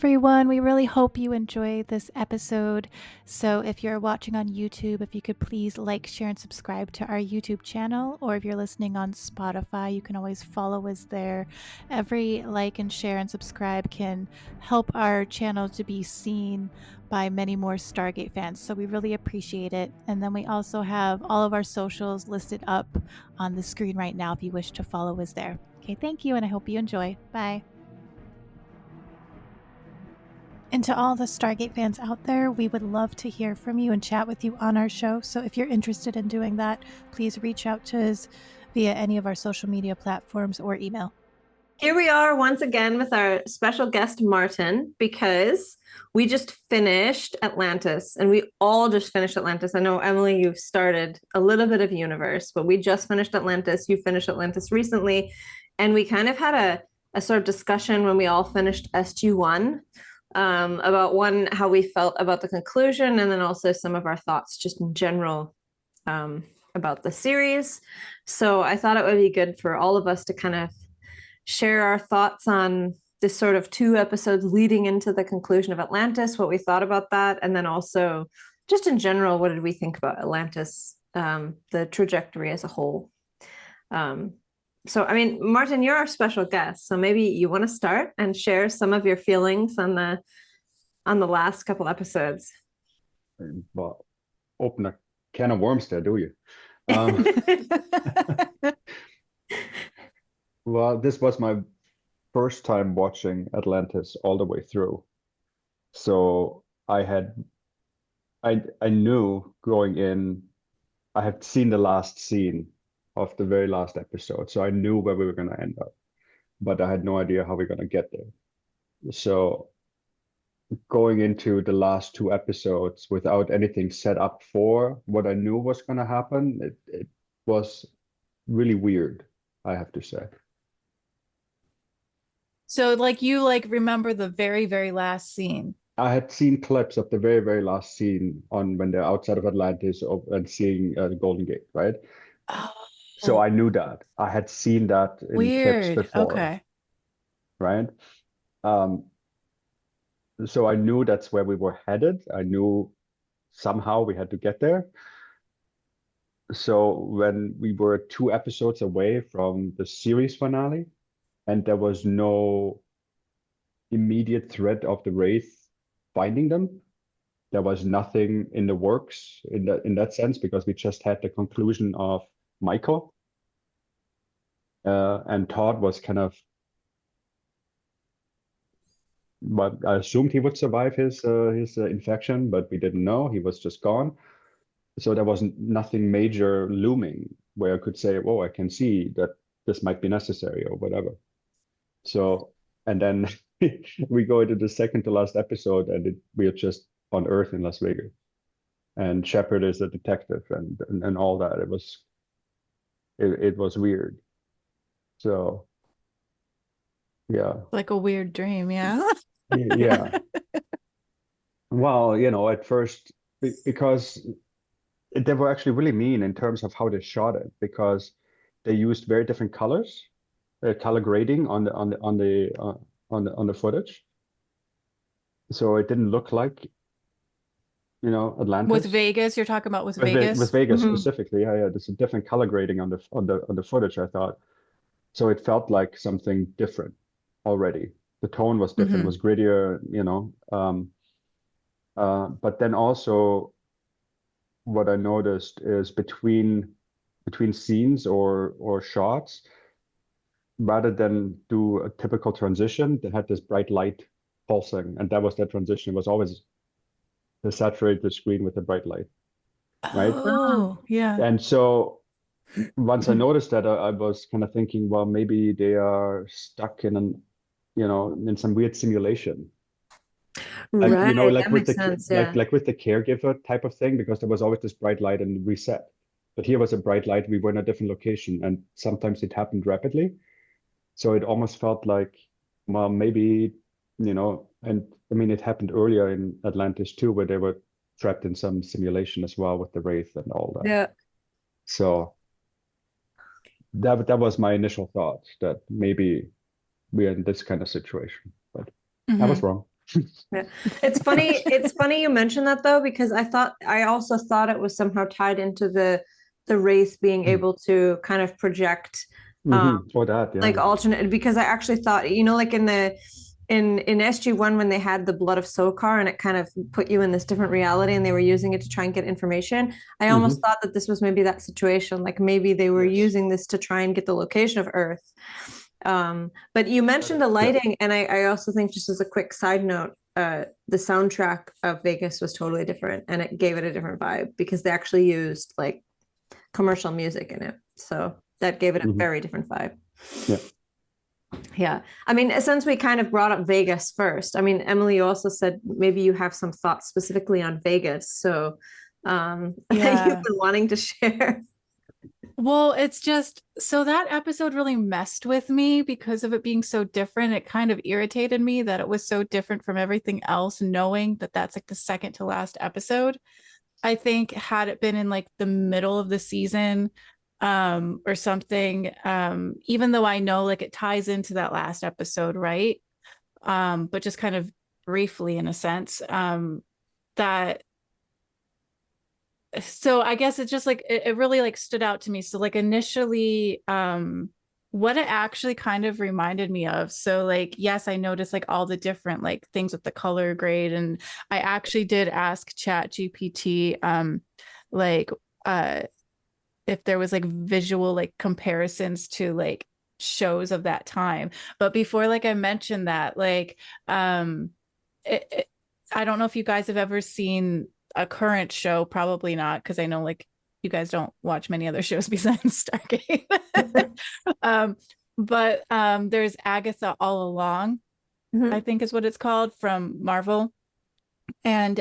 everyone. We really hope you enjoyed this episode. So, if you're watching on YouTube, if you could please like, share, and subscribe to our YouTube channel, or if you're listening on Spotify, you can always follow us there. Every like and share and subscribe can help our channel to be seen by many more Stargate fans. So, we really appreciate it. And then we also have all of our socials listed up on the screen right now if you wish to follow us there. Okay, thank you, and I hope you enjoy. Bye. And to all the Stargate fans out there, we would love to hear from you and chat with you on our show. So if you're interested in doing that, please reach out to us via any of our social media platforms or email. Here we are once again with our special guest, Martin, because we just finished Atlantis, and we all just finished Atlantis. I know, Emily, you've started a little bit of Universe, but we just finished Atlantis. You finished Atlantis recently, and we kind of had a sort of discussion when we all finished SG-1 about how we felt about the conclusion, and then also some of our thoughts just in general about the series. So I thought it would be good for all of us to kind of share our thoughts on this sort of 2 episodes leading into the conclusion of Atlantis, what we thought about that, and then also just in general, what did we think about Atlantis, the trajectory as a whole. So, I mean, Martin, you're our special guest, so maybe you want to start and share some of your feelings on the last couple episodes. Well, open a can of worms there, do you? Well, this was my first time watching Atlantis all the way through. So I knew going in, I had seen the last scene of the very last episode, so I knew where we were going to end up, but I had no idea how we are going to get there. So going into the last 2 episodes without anything set up for what I knew was going to happen, it was really weird, I have to say. So you remember the very, very last scene? I had seen clips of the very, very last scene on when they're outside of Atlantis and seeing the Golden Gate, right? Oh. So I knew that. I had seen that in clips before. Okay. Right? So I knew that's where we were headed. I knew somehow we had to get there. So when we were 2 episodes away from the series finale, and there was no immediate threat of the Wraith finding them, there was nothing in the works in that sense, because we just had the conclusion of Michael. And Todd was kind of, but I assumed he would survive his infection, but we didn't know. He was just gone. So there wasn't nothing major looming where I could say, "Oh, I can see that this might be necessary," or whatever. So, and then we go into the second to last episode, and we are just on Earth in Las Vegas, and Shepard is a detective, and all that. It was weird. So, yeah. Like a weird dream, yeah. Yeah. Well, at first, because they were actually really mean in terms of how they shot it, because they used very different colors, color grading on the footage. So it didn't look like, Atlantis. With Vegas, you're talking about with Vegas? With Vegas specifically, yeah. There's a different color grading on the footage, I thought. So it felt like something different already. The tone was different, was grittier, but then also what I noticed is between scenes or shots, rather than do a typical transition, they had this bright light pulsing, and that was that transition. It was always to saturate the screen with a bright light, right? Oh, yeah. And so once I noticed that, I was kind of thinking, well, maybe they are stuck in in some weird simulation. Like, Right, like that with makes sense, yeah. like with the caregiver type of thing, because there was always this bright light and reset. But here was a bright light, we were in a different location, and sometimes it happened rapidly. So it almost felt like, well, maybe, and I mean, it happened earlier in Atlantis too, where they were trapped in some simulation as well with the Wraith and all that. Yeah. So that was my initial thought, that maybe we're in this kind of situation, but I was wrong. Yeah. It's funny. It's funny you mentioned that though, because I also thought it was somehow tied into the Wraith being able to kind of project For that, like yeah. alternate, because I actually thought, like in the in SG1 when they had the blood of Sokar and it kind of put you in this different reality and they were using it to try and get information. I almost thought that this was maybe that situation, like maybe they were using this to try and get the location of Earth. But you mentioned the lighting, and I also think, just as a quick side note, the soundtrack of Vegas was totally different and it gave it a different vibe because they actually used like commercial music in it. So that gave it a very different vibe. Yeah. Yeah. I mean, since we kind of brought up Vegas first, I mean, Emily, you also said maybe you have some thoughts specifically on Vegas. So that you've been wanting to share. Well, it's just, so that episode really messed with me because of it being so different. It kind of irritated me that it was so different from everything else, knowing that that's like the second to last episode. I think had it been in like the middle of the season, or something, even though I know like it ties into that last episode, right? But just kind of briefly in a sense, that so I guess it's just like it really like stood out to me. So like initially, what it actually kind of reminded me of. So like, yes, I noticed like all the different like things with the color grade. And I actually did ask Chat GPT, like if there was like visual like comparisons to like shows of that time. But before, like I mentioned that, like it, it, I don't know if you guys have ever seen a current show, probably not, because I know like you guys don't watch many other shows besides Stargate. But there's Agatha All Along, I think is what it's called, from Marvel. And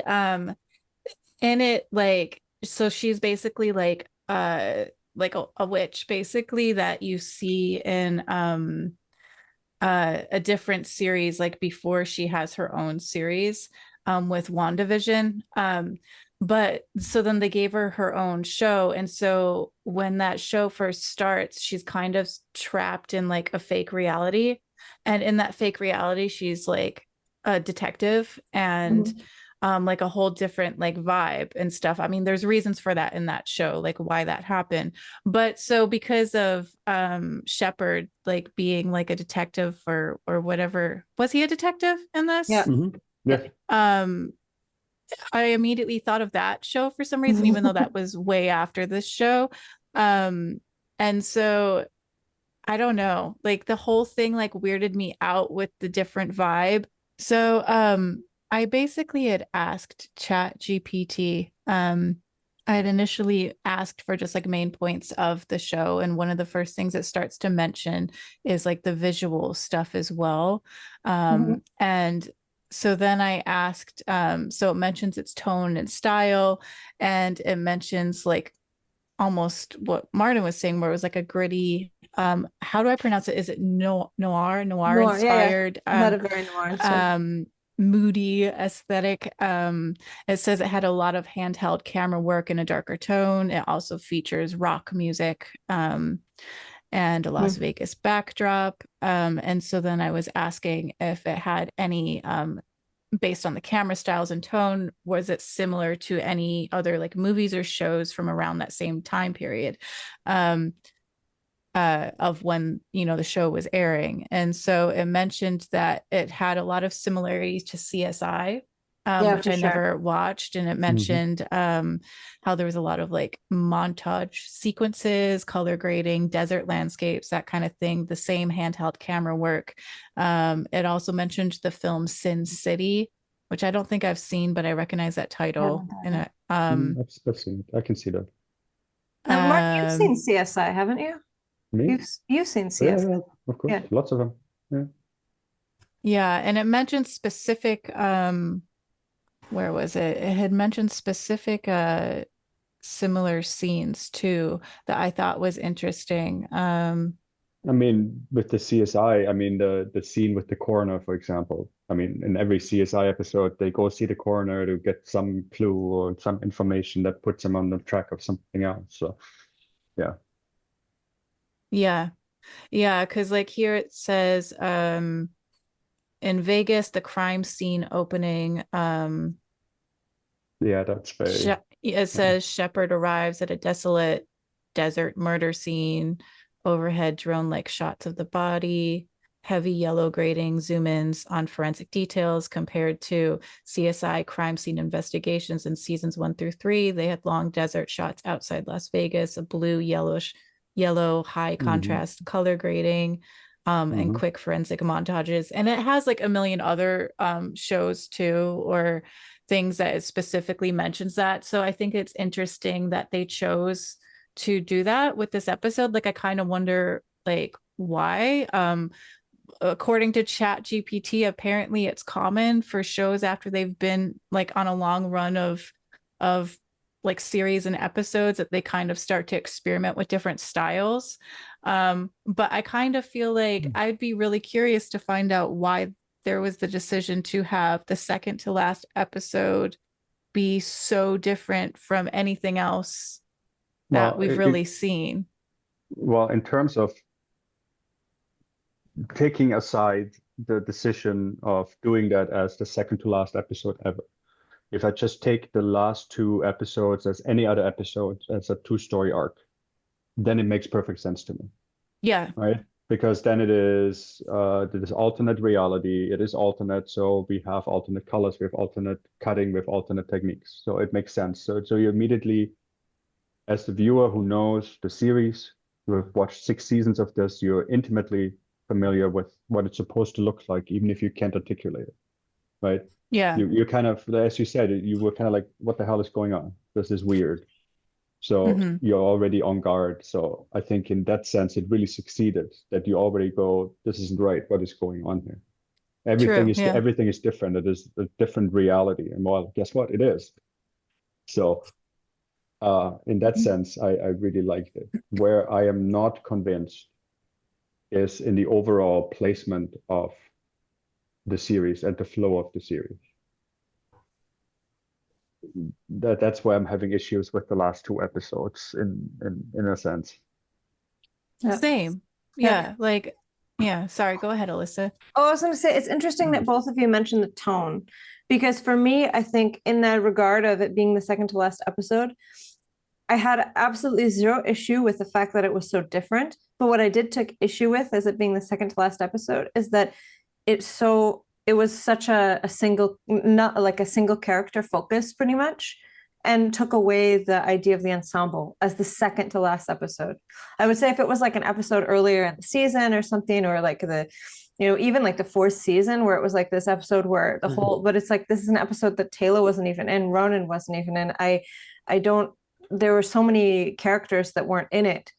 in it, like, so she's basically like a witch basically that you see in a different series, like before she has her own series with WandaVision. But so then they gave her her own show. And so when that show first starts, she's kind of trapped in like a fake reality. And in that fake reality, she's like a detective and like a whole different like vibe and stuff. I mean, there's reasons for that in that show, like why that happened. But so because of Shepard like being like a detective or whatever, was he a detective in this? Yeah. Yeah. I immediately thought of that show for some reason, even though that was way after this show. And so I don't know, like the whole thing like weirded me out with the different vibe. So I basically had asked Chat GPT. I had initially asked for just like main points of the show, and one of the first things it starts to mention is like the visual stuff as well. And so then I asked, so it mentions its tone and style, and it mentions like almost what Martin was saying, where it was like a gritty, how do I pronounce it? Is it noir inspired, It had a very noir moody aesthetic. It says it had a lot of handheld camera work in a darker tone. It also features rock music, and a Las Vegas backdrop. And so then I was asking if it had any, based on the camera styles and tone, was it similar to any other like movies or shows from around that same time period, of when the show was airing. And so it mentioned that it had a lot of similarities to CSI, which I never watched. And it mentioned how there was a lot of like montage sequences, color grading, desert landscapes, that kind of thing, the same handheld camera work. It also mentioned the film Sin City, which I don't think I've seen, but I recognize that title. And I've seen it. I can see that. Now, Mark, you've seen CSI, haven't you? Me? You've seen CSI. Yeah, of course. Lots of them. Yeah. Yeah, and it mentioned specific, where was it? It had mentioned specific similar scenes too that I thought was interesting. I mean, with the CSI, I mean the scene with the coroner, for example. I mean, in every CSI episode, they go see the coroner to get some clue or some information that puts them on the track of something else. So, yeah. Yeah, because like here it says, in Vegas, the crime scene opening, Yeah, that's very. it says Shepard arrives at a desolate desert murder scene, overhead drone-like shots of the body, heavy yellow grading zoom-ins on forensic details compared to CSI crime scene investigations in seasons 1 through 3. They had long desert shots outside Las Vegas, a blue yellow high contrast color grading, and quick forensic montages. And it has like a million other shows too, or things that it specifically mentions that. So I think it's interesting that they chose to do that with this episode. Like I kind of wonder like why. According to Chat GPT, apparently it's common for shows after they've been like on a long run of like series and episodes that they kind of start to experiment with different styles. But I kind of feel like I'd be really curious to find out why there was the decision to have the second to last episode be so different from anything else that we've really seen. Well, in terms of taking aside the decision of doing that as the second to last episode ever, if I just take the last 2 episodes as any other episode as a 2-story arc, then it makes perfect sense to me. Yeah. Right? Because then it is alternate reality. It is alternate, so we have alternate colors, we have alternate cutting, with alternate techniques. So it makes sense. So you immediately, as the viewer who knows the series, who have watched 6 seasons of this, you're intimately familiar with what it's supposed to look like, even if you can't articulate it, right? Yeah. You're kind of, as you said, you were kind of like, what the hell is going on? This is weird. So you're already on guard. So I think in that sense, it really succeeded that you already go, this isn't right. What is going on here? Everything is different. It is a different reality. And well, guess what? It is. So in that sense, I really liked it. Where I am not convinced is in the overall placement of the series and the flow of the series. That's why I'm having issues with the last 2 episodes in a sense. Same. Yeah. Like, yeah. Sorry, go ahead, Alyssa. Oh, I was going to say, it's interesting that both of you mentioned the tone, because for me, I think in that regard of it being the second to last episode, I had absolutely zero issue with the fact that it was so different. But what I did take issue with as it being the second to last episode is that it was such a single, not like a single character focus pretty much, and took away the idea of the ensemble as the second to last episode. I would say if it was like an episode earlier in the season or something, or like even like the 4th season where it was like this episode where the whole, but it's like, this is an episode that Taylor wasn't even in, Ronan wasn't even in. There were so many characters that weren't in it.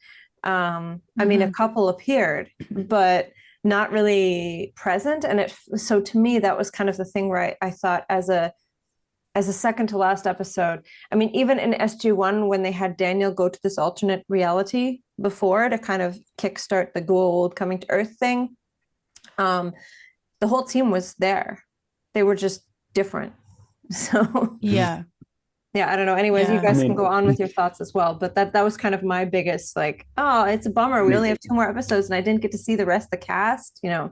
I mean, a couple appeared, but not really present. And so to me, that was kind of the thing where I thought as a second to last episode, I mean, even in SG1, when they had Daniel go to this alternate reality before to kind of kickstart the Goa'uld coming to Earth thing, the whole team was there. They were just different. So yeah. Yeah, I don't know. Anyways, you guys can go on with your thoughts as well. But that was kind of my biggest, like, oh, it's a bummer. We only have 2 more episodes and I didn't get to see the rest of the cast, I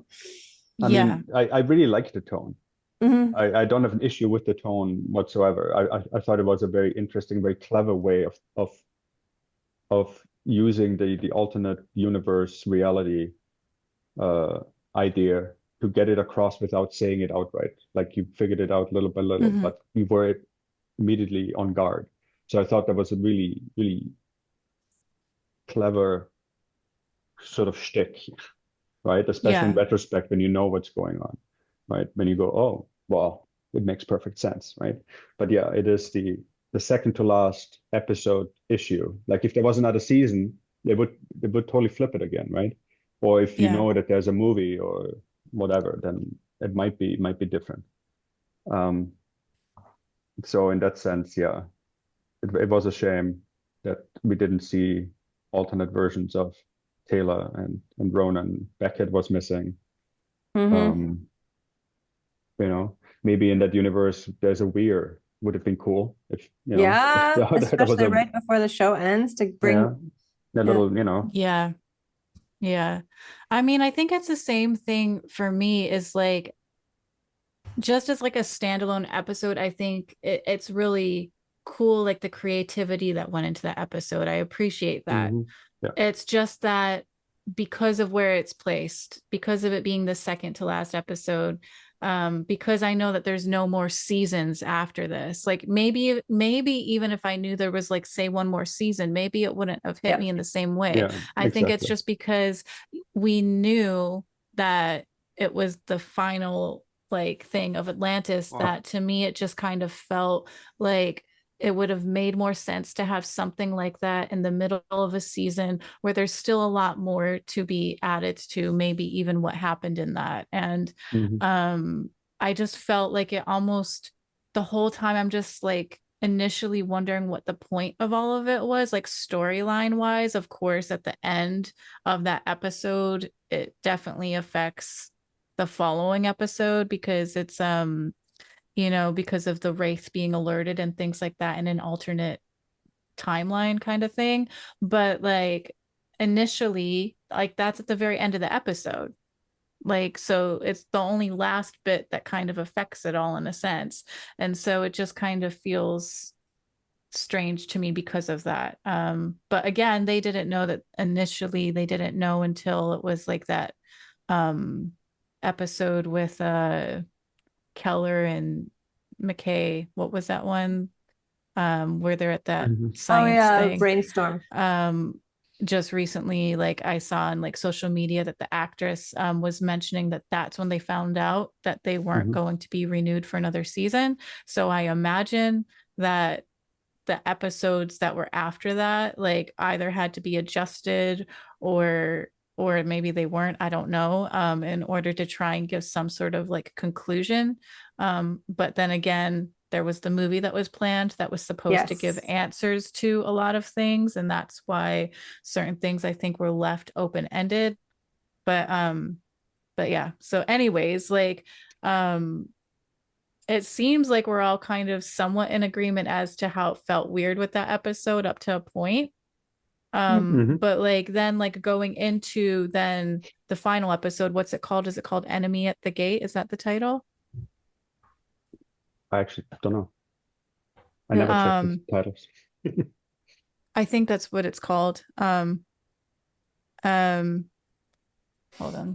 mean, I really liked the tone. I don't have an issue with the tone whatsoever. I thought it was a very interesting, very clever way of using the alternate universe reality idea to get it across without saying it outright. Like you figured it out little by little, but you were immediately on guard. So I thought that was a really, really clever sort of shtick, right? Especially in retrospect when you know what's going on, right? When you go, oh, well, it makes perfect sense, right? But yeah, it is the second to last episode issue. Like if there was another season, they would totally flip it again, right? Or if you know that there's a movie or whatever, then it might be different. So in that sense, yeah, it was a shame that we didn't see alternate versions of Taylor and Ronan. Beckett was missing. Maybe in that universe there's a Weir. Would have been cool if especially right before the show ends to bring little. Yeah. I mean, I think it's the same thing for me is like just as like a standalone episode, I think it's really cool, like the creativity that went into that episode. I appreciate that. Yeah. It's just that because of where it's placed, because of it being the second to last episode, because I know that there's no more seasons after this. Like maybe even if I knew there was like say one more season, maybe it wouldn't have hit me in the same way. Yeah, I think it's exactly. just because we knew that it was the final like thing of Atlantis, that to me it just kind of felt like it would have made more sense to have something like that in the middle of a season where there's still a lot more to be added to, maybe even what happened in that. And I just felt like it almost the whole time I'm just like initially wondering what the point of all of it was, like storyline wise. Of course, at the end of that episode, it definitely affects the following episode because it's because of the Wraith being alerted and things like that in an alternate timeline kind of thing. But like initially, like that's at the very end of the episode. Like, so it's the only last bit that kind of affects it all in a sense. And so it just kind of feels strange to me because of that. But again, they didn't know that initially, they didn't know until it was like that episode with Keller and McKay. What was that one? Where they're at that science thing. Brainstorm. Just recently, like I saw on like social media that the actress was mentioning that that's when they found out that they weren't going to be renewed for another season. So I imagine that the episodes that were after that like either had to be adjusted or maybe they weren't, I don't know, in order to try and give some sort of like conclusion. But then again, there was the movie that was planned that was supposed to give answers to a lot of things, and that's why certain things I think were left open-ended. But yeah, so anyways, like it seems like we're all kind of somewhat in agreement as to how it felt weird with that episode up to a point. But like then like going into then the final episode, what's it called? Is it called Enemy at the Gate? Is that the title? I actually don't know. I never checked the titles. I think that's what it's called. Hold on,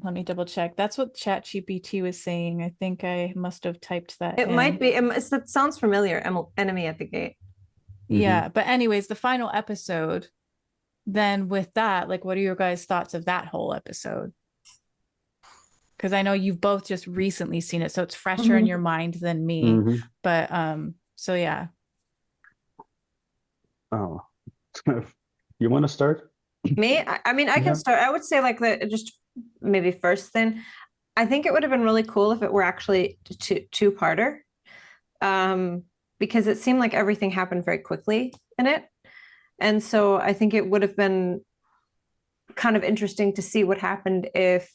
let me double check. That's what ChatGPT was saying. I think I must have typed that It in. might be. That sounds familiar. Enemy at the Gate. Yeah, but anyways, the final episode, then with that, like, what are your guys' thoughts of that whole episode? Because I know you've both just recently seen it, so it's fresher in your mind than me. But so yeah. Oh, you want to start? Me? I mean, I can start. I would say like just maybe first thing, I think it would have been really cool if it were actually two-parter, because it seemed like everything happened very quickly in it. And so I think it would have been kind of interesting to see what happened if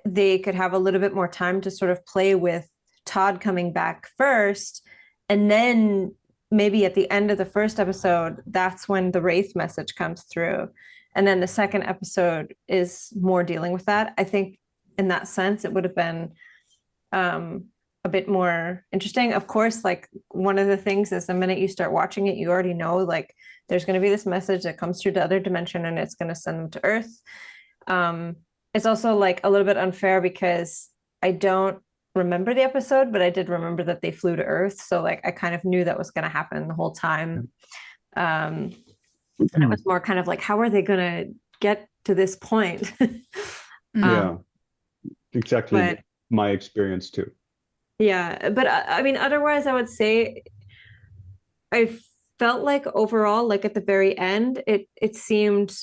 they could have a little bit more time to sort of play with Todd coming back first, and then maybe at the end of the first episode, that's when the Wraith message comes through. And then the second episode is more dealing with that. I think in that sense, it would have been a bit more interesting. Of course, like one of the things is the minute you start watching it, you already know like there's going to be this message that comes through the other dimension and it's going to send them to Earth. It's also like a little bit unfair because I don't remember the episode, but I did remember that they flew to Earth. So like I kind of knew that was going to happen the whole time. And it was more kind of like, how are they going to get to this point? Yeah, exactly my experience too. Yeah, but I mean, otherwise, I would say I felt like overall, like at the very end, it seemed,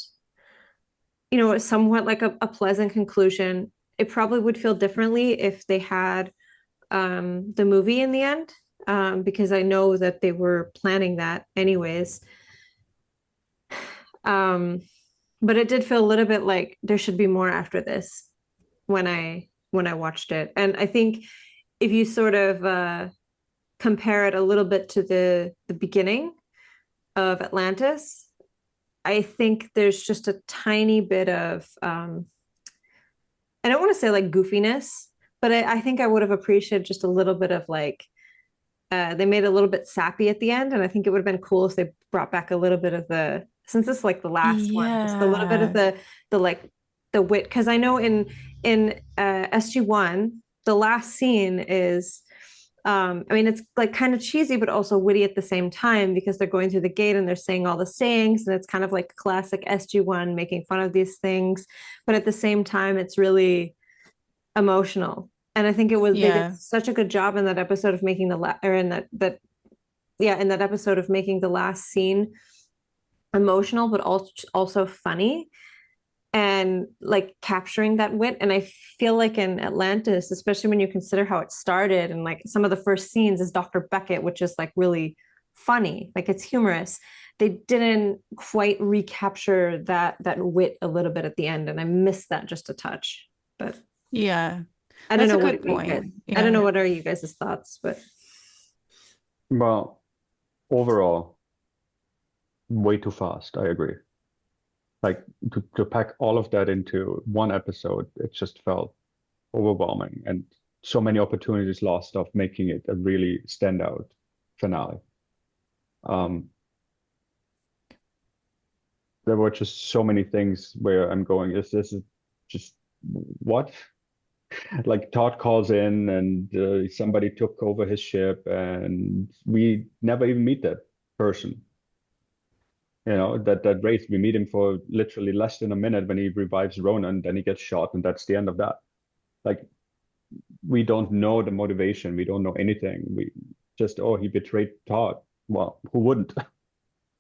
somewhat like a pleasant conclusion. It probably would feel differently if they had the movie in the end, because I know that they were planning that anyways. But it did feel a little bit like there should be more after this when I watched it. And I think if you sort of compare it a little bit to the beginning of Atlantis, I think there's just a tiny bit of I don't want to say like goofiness, But I think I would have appreciated just a little bit of like they made it a little bit sappy at the end, and I think it would have been cool if they brought back a little bit of the, since this is like the last one, just a little bit of Yeah. the like the wit, because I know in SG1 the last scene is I mean it's like kind of cheesy but also witty at the same time, because they're going through the gate and they're saying all the sayings, and it's kind of like classic SG1 making fun of these things, but at the same time it's really emotional. And I think it was they did Yeah. such a good job in that episode of making or in that yeah, in that episode of making the last scene emotional but also funny, and like capturing that wit. And I feel like in Atlantis, especially when you consider how it started, and like some of the first scenes is Dr. Beckett, which is like really funny, like it's humorous. They didn't quite recapture that wit a little bit at the end, and I missed that just a touch. But Yeah. I don't That's know a what good you guys, point. I don't know Yeah. what are you guys' thoughts, but Well, overall, way too fast. I agree. Like to pack all of that into one episode, it just felt overwhelming and so many opportunities lost of making it a really standout finale. Um, there were just so many things where I'm going, is this just what? Like Todd calls in and somebody took over his ship and we never even meet that person. You know, that Wraith, we meet him for literally less than a minute when he revives Ronan, then he gets shot, and that's the end of that. Like we don't know the motivation, we don't know anything. We just, oh, he betrayed Todd. Well, who wouldn't?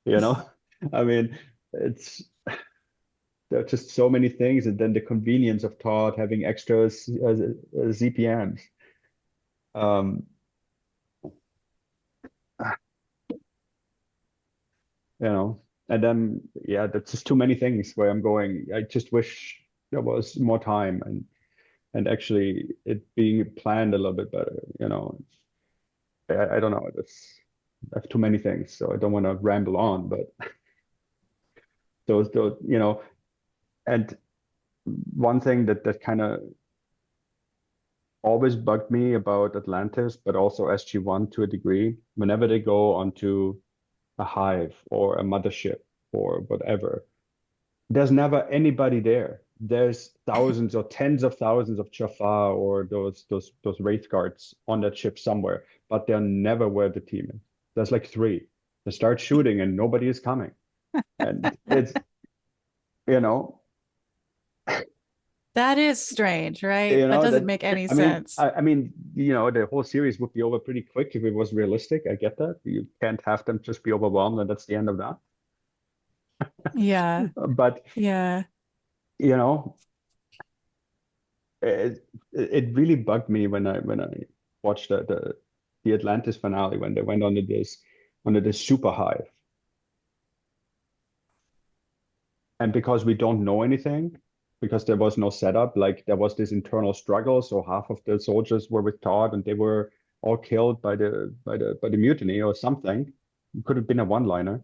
You know? I mean, it's there are just so many things, and then the convenience of Todd having extra ZPMs. Um, you know, and then yeah, that's just too many things where I'm going. I just wish there was more time and actually it being planned a little bit better. You know, I don't know. I have too many things, so I don't want to ramble on. But those you know, and one thing that kind of always bugged me about Atlantis, but also SG1 to a degree, whenever they go onto a hive or a mothership or whatever, there's never anybody there. There's thousands or tens of thousands of Jaffa or those Wraith guards on that ship somewhere, but they're never where the team is. There's like three. They start shooting and nobody is coming. And it's, you know, That is strange, right? That doesn't that make any I mean, sense. I mean, you know, the whole series would be over pretty quick if it was realistic. I get that. You can't have them just be overwhelmed and that's the end of that. Yeah. But, Yeah. you know, it really bugged me when I watched the Atlantis finale when they went under this super hive. And because we don't know anything, because there was no setup, like there was this internal struggle. So half of the soldiers were with Todd and they were all killed by the mutiny or something. It could have been a one-liner.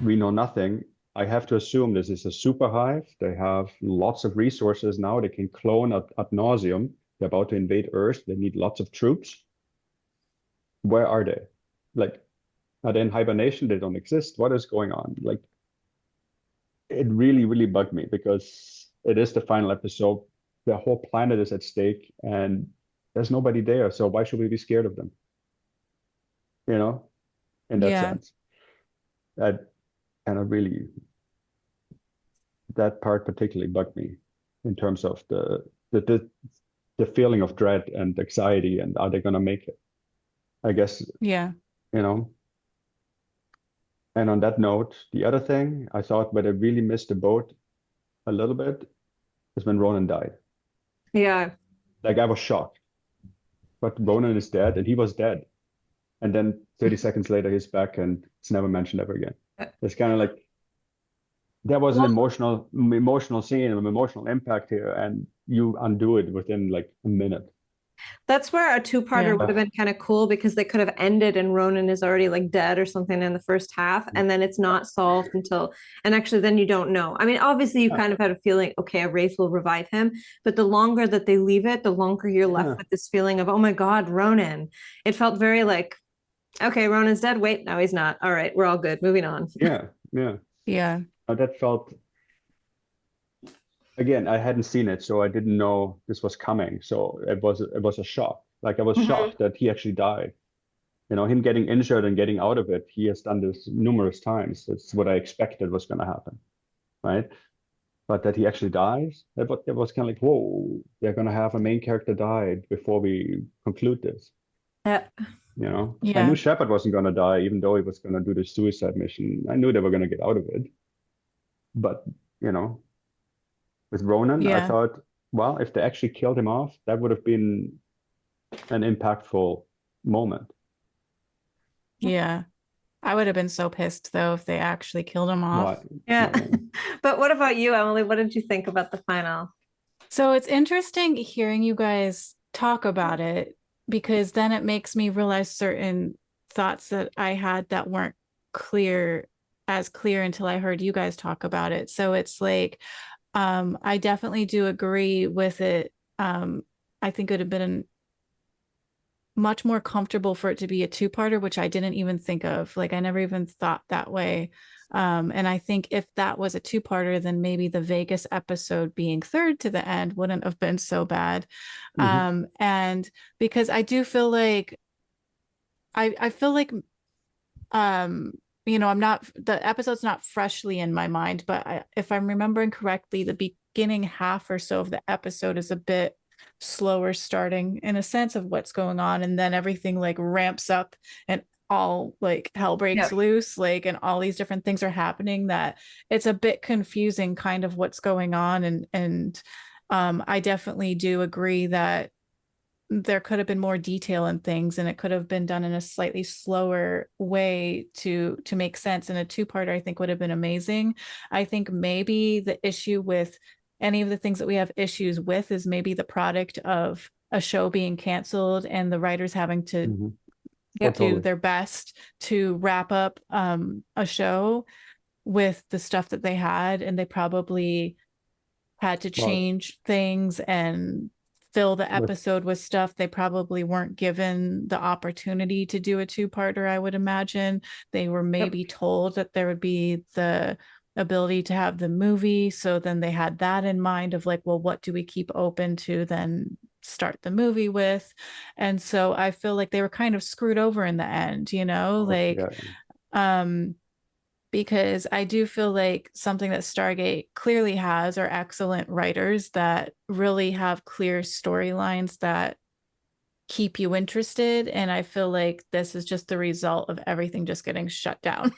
We know nothing. I have to assume this is a super hive. They have lots of resources now. They can clone ad nauseum. They're about to invade Earth. They need lots of troops. Where are they? Like, are they in hibernation? They don't exist. What is going on? Like, it really, really bugged me because it is the final episode. The whole planet is at stake and there's nobody there. So why should we be scared of them? You know, in that Yeah. sense. That kind of really, that part particularly bugged me in terms of the the feeling of dread and anxiety and are they going to make it? I guess, Yeah. you know. And on that note, the other thing I thought where they really missed the boat a little bit is when Ronan died. yeah. Like I was shocked, but Ronan is dead and he was dead. And then 30 seconds later, he's back and it's never mentioned ever again. It's kind of like there was an Well, emotional scene, an emotional impact here, and you undo it within like a minute. That's where a two-parter Yeah. would have been kind of cool because they could have ended and Ronan is already like dead or something in the first half, and then it's not solved until, and actually then you don't know. I mean, obviously you Yeah. kind of had a feeling, okay, a Wraith will revive him, but the longer that they leave it, the longer you're left Yeah. with this feeling of, oh my God, Ronan. It felt very like, okay, Ronan's dead. Wait, no, he's not. All right, we're all good. Moving on. Yeah. Yeah. Yeah. That felt, again, I hadn't seen it, so I didn't know this was coming. So it was a shock. Like I was Mhm. shocked that he actually died. You know, him getting injured and getting out of it, he has done this numerous times. That's what I expected was going to happen, right? But that he actually dies, it was kind of like, whoa, they're going to have a main character died before we conclude this. Yeah. You know, I Yeah. knew Shepard wasn't going to die, even though he was going to do the suicide mission. I knew they were going to get out of it. But, you know, with Ronan, I Yeah. thought, well, if they actually killed him off, that would have been an impactful moment. Yeah. I would have been so pissed though if they actually killed him off. Why? Yeah. But what about you, Emily? What did you think about the final? So it's interesting hearing you guys talk about it because then it makes me realize certain thoughts that I had that weren't clear until I heard you guys talk about it. So it's like I definitely do agree with it. I think it would have been much more comfortable for it to be a two-parter, which I didn't even think of. Like I never even thought that way. And I think if that was a two-parter, then maybe the Vegas episode being third to the end wouldn't have been so bad. And because I do feel like I feel like I'm not, the episode's not freshly in my mind, but if I'm remembering correctly, the beginning half or so of the episode is a bit slower starting in a sense of what's going on, and then everything like ramps up and all like hell breaks loose, like, and all these different things are happening that it's a bit confusing kind of what's going on. And I definitely do agree that there could have been more detail in things and it could have been done in a slightly slower way to make sense. And a two-parter I think would have been amazing. I think maybe the issue with any of the things that we have issues with is maybe the product of a show being canceled and the writers having to do their best to wrap up a show with the stuff that they had, and they probably had to change things and fill the episode with stuff they probably weren't given the opportunity to do a two-parter. I would imagine they were maybe told that there would be the ability to have the movie, so then they had that in mind of like, well, what do we keep open to then start the movie with? And so I feel like they were kind of screwed over in the end, because I do feel like something that Stargate clearly has are excellent writers that really have clear storylines that keep you interested. And I feel like this is just the result of everything just getting shut down.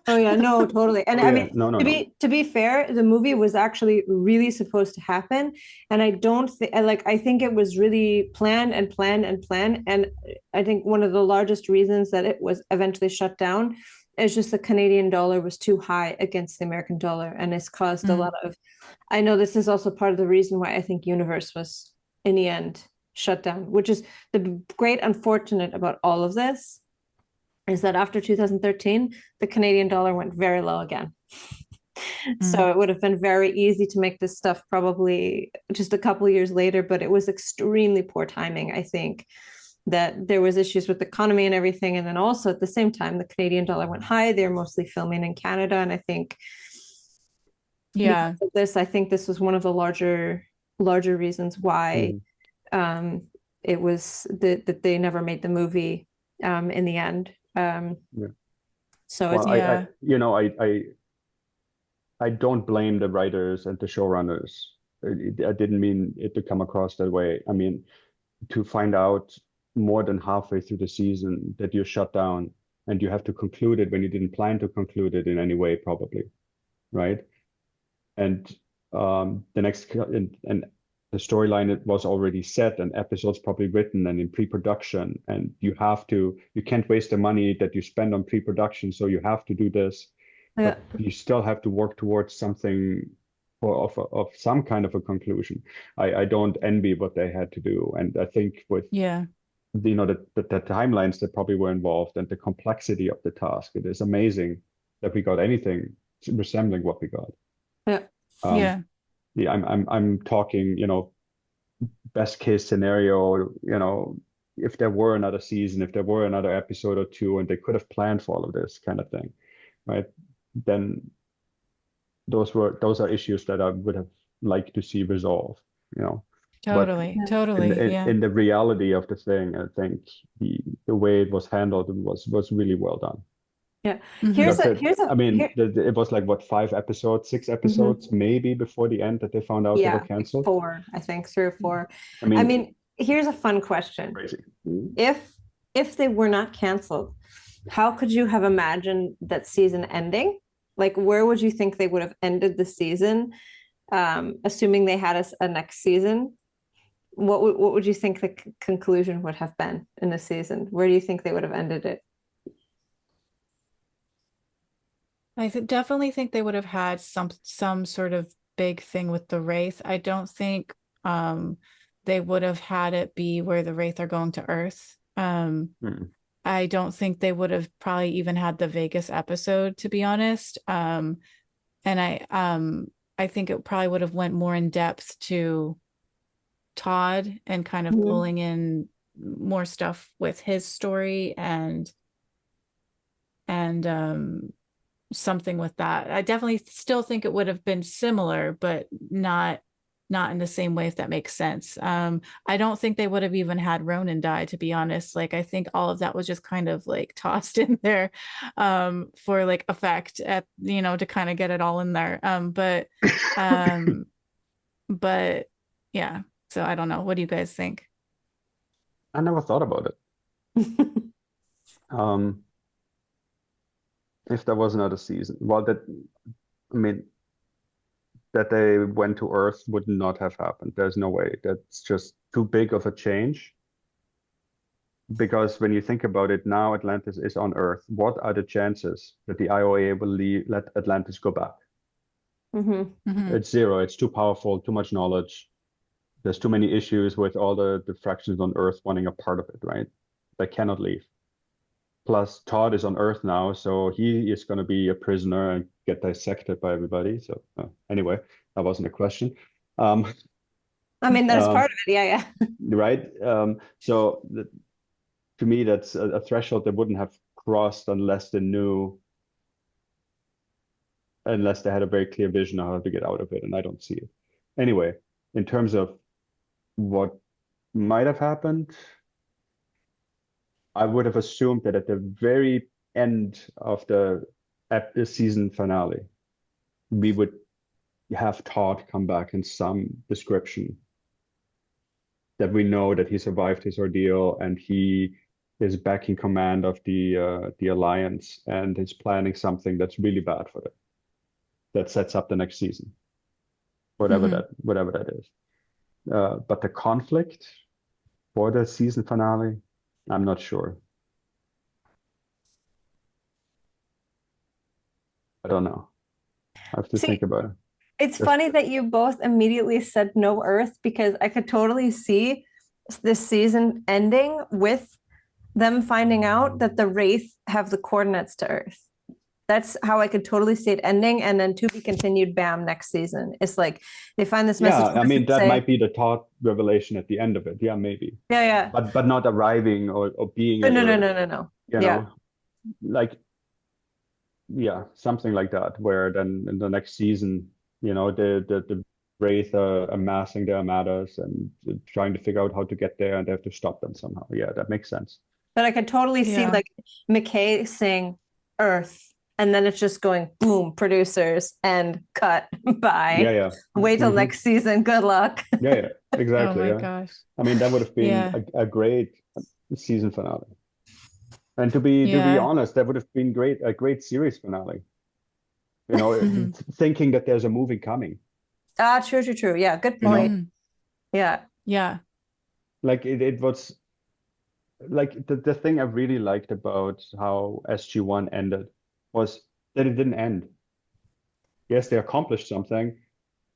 Oh yeah, no, totally. And I mean, no. to be fair, the movie was actually really supposed to happen, and I don't think I think it was really planned and planned and planned. And I think one of the largest reasons that it was eventually shut down is just the Canadian dollar was too high against the American dollar, and it's caused a lot of. I know this is also part of the reason why I think Universe was in the end shut down, which is the great unfortunate about all of this is that after 2013, the Canadian dollar went very low again. So it would have been very easy to make this stuff probably just a couple of years later, but it was extremely poor timing, I think, that there was issues with the economy and everything. And then also at the same time, the Canadian dollar went high. They're mostly filming in Canada. And I think because of this, I think this was one of the larger reasons why it was that they never made the movie in the end. So well, it's I don't blame the writers and the showrunners. I didn't mean it to come across that way. I mean, to find out more than halfway through the season that you're shut down and you have to conclude it when you didn't plan to conclude it in any way, probably, right? And the next and the storyline it was already set and episodes probably written and in pre-production, and you can't waste the money that you spend on pre-production, so you have to do this. But you still have to work towards something or of some kind of a conclusion. I don't envy what they had to do, and I think with Yeah. the timelines that probably were involved and the complexity of the task, it is amazing that we got anything resembling what we got. Yeah. Um, Yeah. I'm talking, best case scenario, if there were another season, if there were another episode or two, and they could have planned for all of this kind of thing, right? Then those are issues that I would have liked to see resolved, But Totally. Yeah. Totally. Yeah. in the reality of the thing, I think the way it was handled was really well done. Yeah. Mhm. Here's Because a here's a I mean, here, it was like what, 5 episodes, 6 episodes, maybe before the end that they found out they were yeah, canceled. 4, I think 3 or 4. I I mean, mean, here's a fun question. crazy. If they were not canceled, how could you have imagined that season ending? Like, where would you think they would have ended the season, assuming they had a next season? What would you think the conclusion would have been in the season? Where do you think they would have ended it? Definitely think they would have had some sort of big thing with the Wraith. I don't think they would have had it be where the Wraith are going to Earth. I don't think they would have probably even had the Vegas episode, to be honest. And I think it probably would have went more in depth to Todd and kind of pulling in more stuff with his story and something with that. I definitely still think it would have been similar, but not in the same way, if that makes sense. I don't think they would have even had Ronan die, to be honest. Like, I think all of that was just kind of like tossed in there for like effect at, to kind of get it all in there. But yeah, so I don't know. What do you guys think? I never thought about it. If there was another season, well, I mean, that they went to Earth would not have happened. There's no way. That's just too big of a change. Because when you think about it, now Atlantis is on Earth. What are the chances that the IOA will let Atlantis go back? It's zero. It's too powerful, too much knowledge. There's too many issues with all the fractions on Earth wanting a part of it, right? They cannot leave. Plus, Todd is on Earth now, so he is going to be a prisoner and get dissected by everybody. So anyway, that wasn't a question. I mean, that's part of it. Yeah. Right. So to me, that's a threshold they wouldn't have crossed unless they had a very clear vision of how to get out of it, and I don't see it. Anyway, in terms of what might have happened, I would have assumed that at the very end of the season finale, we would have Todd come back in some description that we know that he survived his ordeal and he is back in command of the Alliance and is planning something that's really bad for them, that sets up the next season, whatever that is. But the conflict for the season finale, I'm not sure. I don't know. I have to think about it. It's funny that you both immediately said no Earth, because I could totally see this season ending with them finding out that the Wraith have the coordinates to Earth. That's how I could totally see it ending, and then to be continued, bam, next season. It's like they find this message. Yeah, I mean, that might be the Todd revelation at the end of it. Yeah, maybe. Yeah. But not arriving or being. No. Yeah, something like that, where then in the next season, the Wraith are amassing their armadas and trying to figure out how to get there, and they have to stop them somehow. Yeah, that makes sense. But I could totally see like McKay saying Earth, and then it's just going boom, producers, and cut. Bye. Yeah. Wait till next season. Good luck. Yeah, exactly. Oh my gosh. I mean, that would have been a great season finale. And to be honest, that would have been a great series finale. Thinking that there's a movie coming. True. Yeah, good point. Yeah. Like it was like the thing I really liked about how SG-1 ended was that it didn't end. Yes, they accomplished something,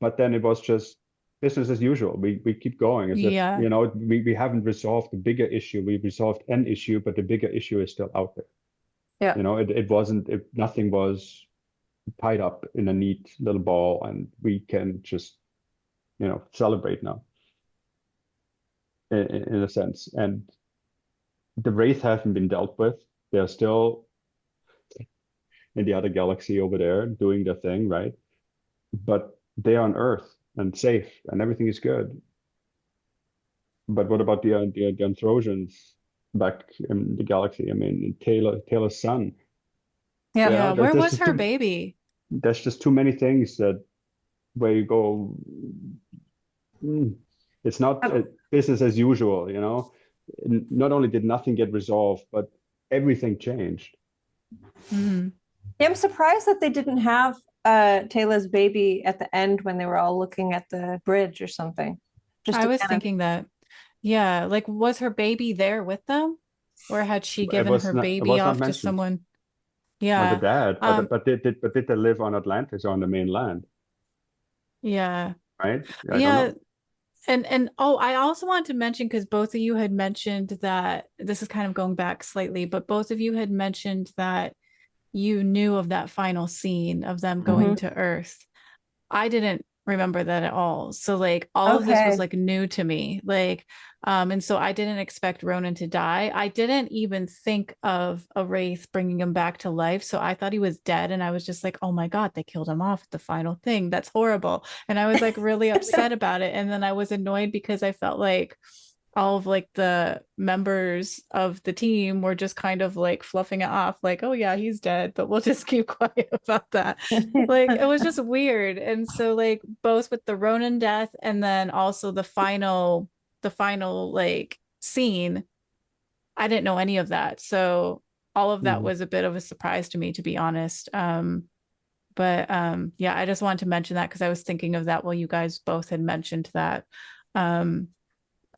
but then it was just business as usual. We keep going as if, Yeah. we haven't resolved the bigger issue. We resolved an issue, but the bigger issue is still out there. Yeah. Nothing was tied up in a neat little ball, and we can just, celebrate now in a sense. And the Wraith haven't been dealt with. They're still in the other galaxy over there doing their thing, right? But they're on Earth and safe, and everything is good. But what about the Androsians back in the galaxy? I mean, Taylor's son. Yeah. Yeah. Where There's was just her baby? there's just too many things that where you go. It's not business as usual, Not only did nothing get resolved, but everything changed. Mhm. Yeah, I'm surprised that they didn't have Taylor's baby at the end when they were all looking at the bridge or something. Just I to was kind of, thinking that. Yeah, like was her baby there with them? Or had she It given was her not. It baby was not off to mentioned. someone? Or the Yeah. dad, Um, but did they live on Atlantis or on the mainland? yeah. Right? I don't Yeah. know. And oh, I also want to mention because both of you had mentioned that this is kind of going back slightly, but both of you had mentioned that you knew of that final scene of them going Mhm. to Earth. I didn't remember that at all. So like all of this was Okay. like new to me. Like and so I didn't expect Ronan to die. I didn't even think of a Wraith bringing him back to life. So I thought he was dead and I was just like, "Oh my God, they killed him off at the final thing. That's horrible." And I was like really upset about it and then I was annoyed because I felt like all of like the members of the team were just kind of like fluffing it off like, oh yeah, he's dead, but we'll just keep quiet about that. Like it was just weird. And so like both with the Ronan death and then also the final like scene, I didn't know any of that. So all of that Mhm. was a bit of a surprise to me, to be honest. But yeah, I just wanted to mention that because I was thinking of that while you guys both had mentioned that. um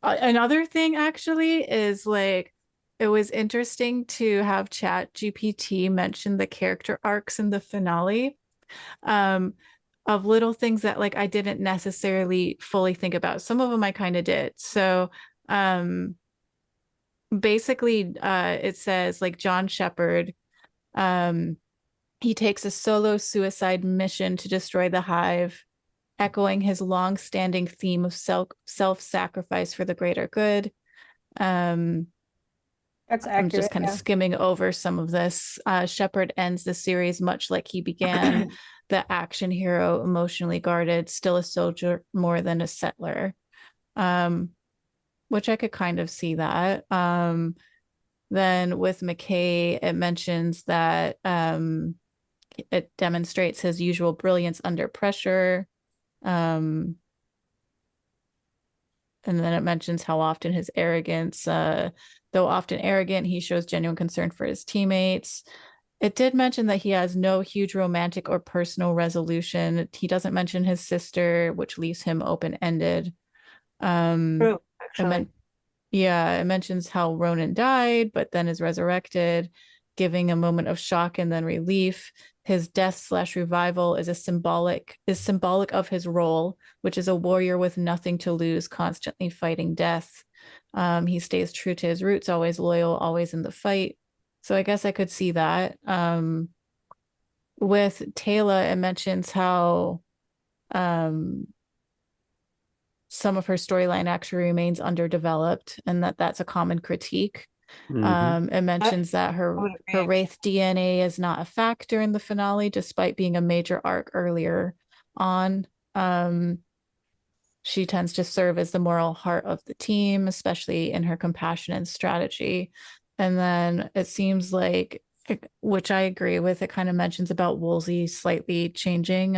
Another thing actually is like it was interesting to have Chat GPT mention the character arcs in the finale, um, of little things that like I didn't necessarily fully think about. Some of them I kind of did. So um, basically, it says like John Shepard, um, he takes a solo suicide mission to destroy the hive, echoing his long-standing theme of self-sacrifice for the greater good. Um, That's I'm just accurate. kind of Yeah. skimming over some of this. Shepard ends the series much like he began, the action hero, emotionally guarded, still a soldier more than a settler. Um, which I could kind of see that. Then with McKay, it mentions that it demonstrates his usual brilliance under pressure. Um, and then it mentions how often his arrogance, though often arrogant, he shows genuine concern for his teammates. It did mention that he has no huge romantic or personal resolution. He doesn't mention his sister, which leaves him open-ended. True, It actually. meant, yeah, it mentions how Ronan died, but then is resurrected, giving a moment of shock and then relief. His death slash revival is symbolic of his role, which is a warrior with nothing to lose, constantly fighting death. He stays true to his roots, always loyal, always in the fight. So I guess I could see that. With Taylor, it mentions how um, some of her storyline actually remains underdeveloped, and that's a common critique. Hmm. It I mentions that her would her agree. Wraith DNA is not a factor in the finale, despite being a major arc earlier on. She tends to serve as the moral heart of the team, especially in her compassion and strategy. And then it seems like, which I agree with, it kind of mentions about Woolsey slightly changing.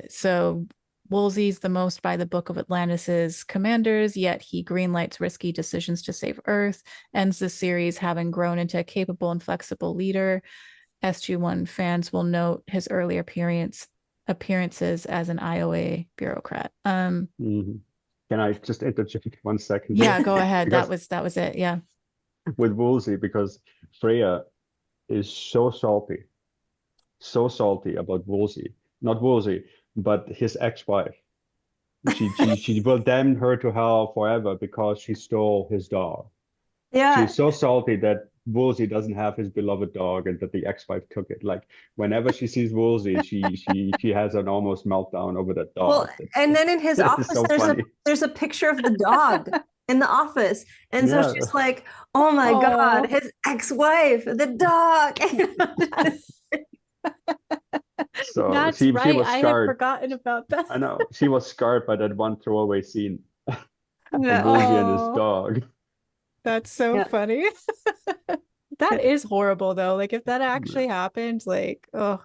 So Woolsey's the most by the book of Atlantis's commanders, yet he greenlights risky decisions to save Earth, ends the series having grown into a capable and flexible leader. SG1 fans will note his early appearances as an IOA bureaucrat. Hmm. Can I just interject 1 second here? Yeah, go ahead. That Because was it. Yeah. with Woolsey, because Freya is so salty about Woolsey. Not Woolsey. but his ex-wife. She will damn her to hell forever because she stole his dog. Yeah. She's so salty that Woolsey doesn't have his beloved dog and that the ex-wife took it. Like whenever she sees Woolsey, she has an almost meltdown over that Well, dog. and then in his That is office, so funny. there's a picture of the dog in the office, and so Yeah. she's like, "Oh my Aw. God, his ex-wife, the dog." So That's she right. was I had scarred. forgotten about that. I know she was scarred by that one throwaway scene of Yeah. Woolsey and his Oh, dog. that's so Yeah. funny. That is horrible though. Like if that actually happened, like, oh,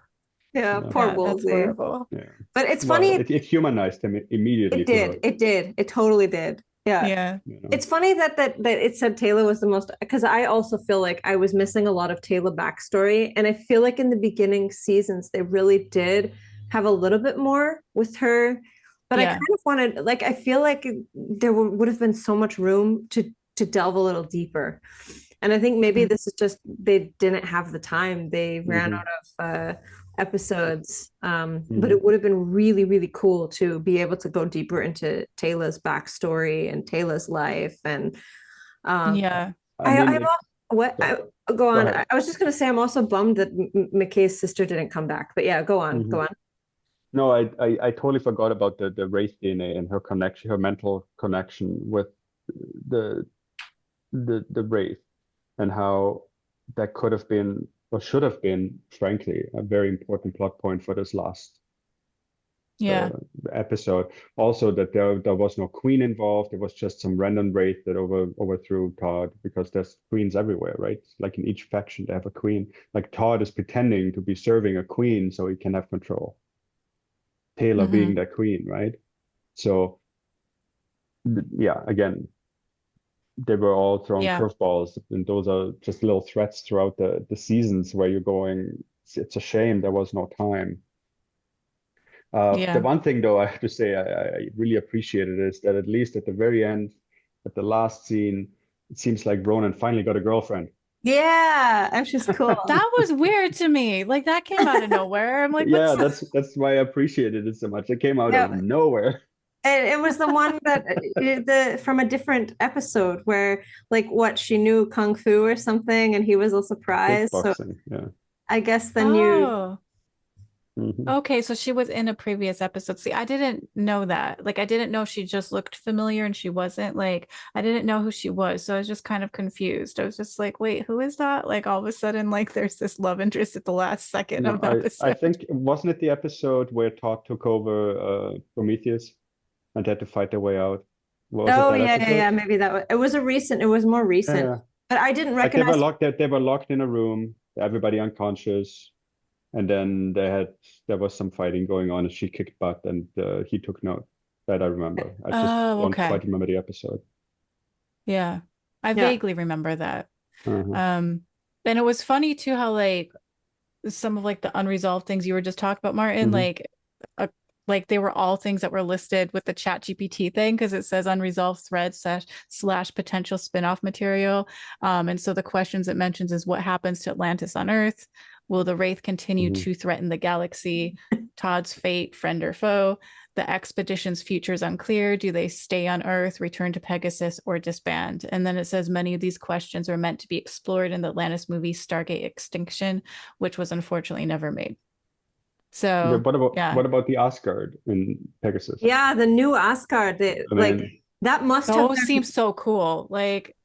Yeah, Yeah. poor yeah, that's Woolsey. horrible. Yeah. But it's Well, funny. it humanized him immediately It to did. her. It did. It totally did. Yeah. Yeah. You know? It's funny that it said Taylor was the most, because I also feel like I was missing a lot of Taylor backstory, and I feel like in the beginning seasons they really did have a little bit more with her, but I Yeah. kind of wanted, like, I feel like there would have been so much room to delve a little deeper, and I think maybe Mhm. this is just they didn't have the time. They ran Mhm. out of episodes, but Mhm. it would have been really, really cool to be able to go deeper into Taylor's backstory and Taylor's life. And Yeah. I mean, what so, go go on. ahead. I was just gonna say I'm also bummed that McKay's sister didn't come back, but yeah, go on, go Mhm. on. No, I totally forgot about the Wraith DNA and her connection, her mental connection with the the Wraith, and how that could have been or should have been, frankly, a very important plot point for this last Yeah. episode. Also, that there was no queen involved. There was just some random Wraith that overthrew Todd, because there's queens everywhere, right? Like in each faction, they have a queen. Like Todd is pretending to be serving a queen so he can have control. Taylor being Hmm. that queen, right? So yeah, again, they were all throwing Yeah. curveballs, and those are just little threats throughout the seasons where you're going, it's a shame there was no time. The Yeah. one thing, though, I have to say I really appreciated is that at least at the very end, at the last scene, it seems like Ronan finally got a girlfriend. Yeah, and she's cool. That was weird to me. Like that came out of nowhere. I'm like, Yeah, what's that's why I appreciated it so much. It came out of Yeah, nowhere. and it was the one that the from a different episode where, like, what, she knew kung fu or something, and he was all surprised. So Kickboxing, yeah. I guess then you. Oh, Hmm. okay. So she was in a previous episode. See, I didn't know that. Like, I didn't know she just looked familiar and she wasn't. Like, I didn't know who she was. So I was just kind of confused. I was just like, wait, who is that? Like, all of a sudden, like, there's this love interest at the last second No, of the I episode. think, wasn't it the episode where Todd took over Prometheus and they had to fight their way out? Was it Oh that yeah, yeah, yeah. episode? Maybe it was it was more Yeah, recent, yeah. but I didn't Like recognize. they were locked in a room, everybody unconscious, and then there was some fighting going on, and she kicked butt, and he took note. That I remember. I just Oh, don't okay. quite remember the episode. Yeah. I Yeah. vaguely remember that. Uh-huh. And it was funny too how like some of like the unresolved things you were just talking about, Martin, Mhm. like they were all things that were listed with the chat GPT thing because it says unresolved threads slash potential spin-off material. And so the questions it mentions is what happens to Atlantis on Earth? Will the Wraith continue Mhm. to threaten the galaxy? Todd's fate, friend or foe? The expedition's future is unclear. Do they stay on Earth, return to Pegasus, or disband? And then it says many of these questions are meant to be explored in the Atlantis movie Stargate Extinction, which was unfortunately never made. Yeah, So yeah, what about the Asgard in Pegasus? Yeah, the new Asgard. I Like mean, that must have those been, seem so cool. Like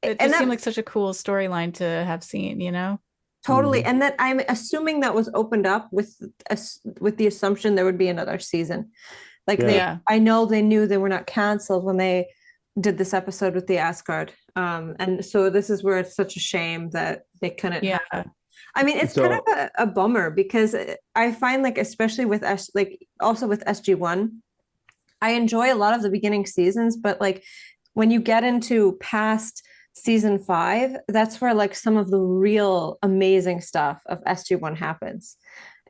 it and just seemed that like such a cool storyline to have seen, you know? totally, mhm. and that I'm assuming that was opened up with the assumption there would be another season. Like Yeah. Yeah. I know they knew they were not canceled when they did this episode with the Asgard. And so this is where it's such a shame that they couldn't Yeah. have. I mean, it's kind So of a bummer because I find, like, especially with also with SG1, I enjoy a lot of the beginning seasons, but like when you get into past season 5, that's where like some of the real amazing stuff of SG1 happens.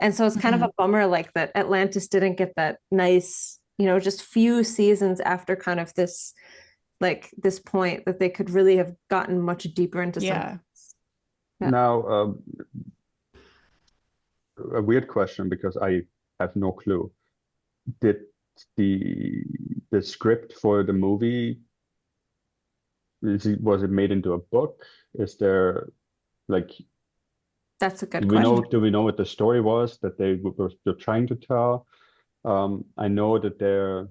And so it's kind of Mhm. a bummer, like, that Atlantis didn't get that nice, just few seasons after kind of this, like, this point that they could really have gotten much deeper into some. Yeah. Yeah. now, a weird question because I have no clue. did the script for the movie, was it made into a book? Is there like That's a good do question. we know what the story was that they're trying to tell? I know that there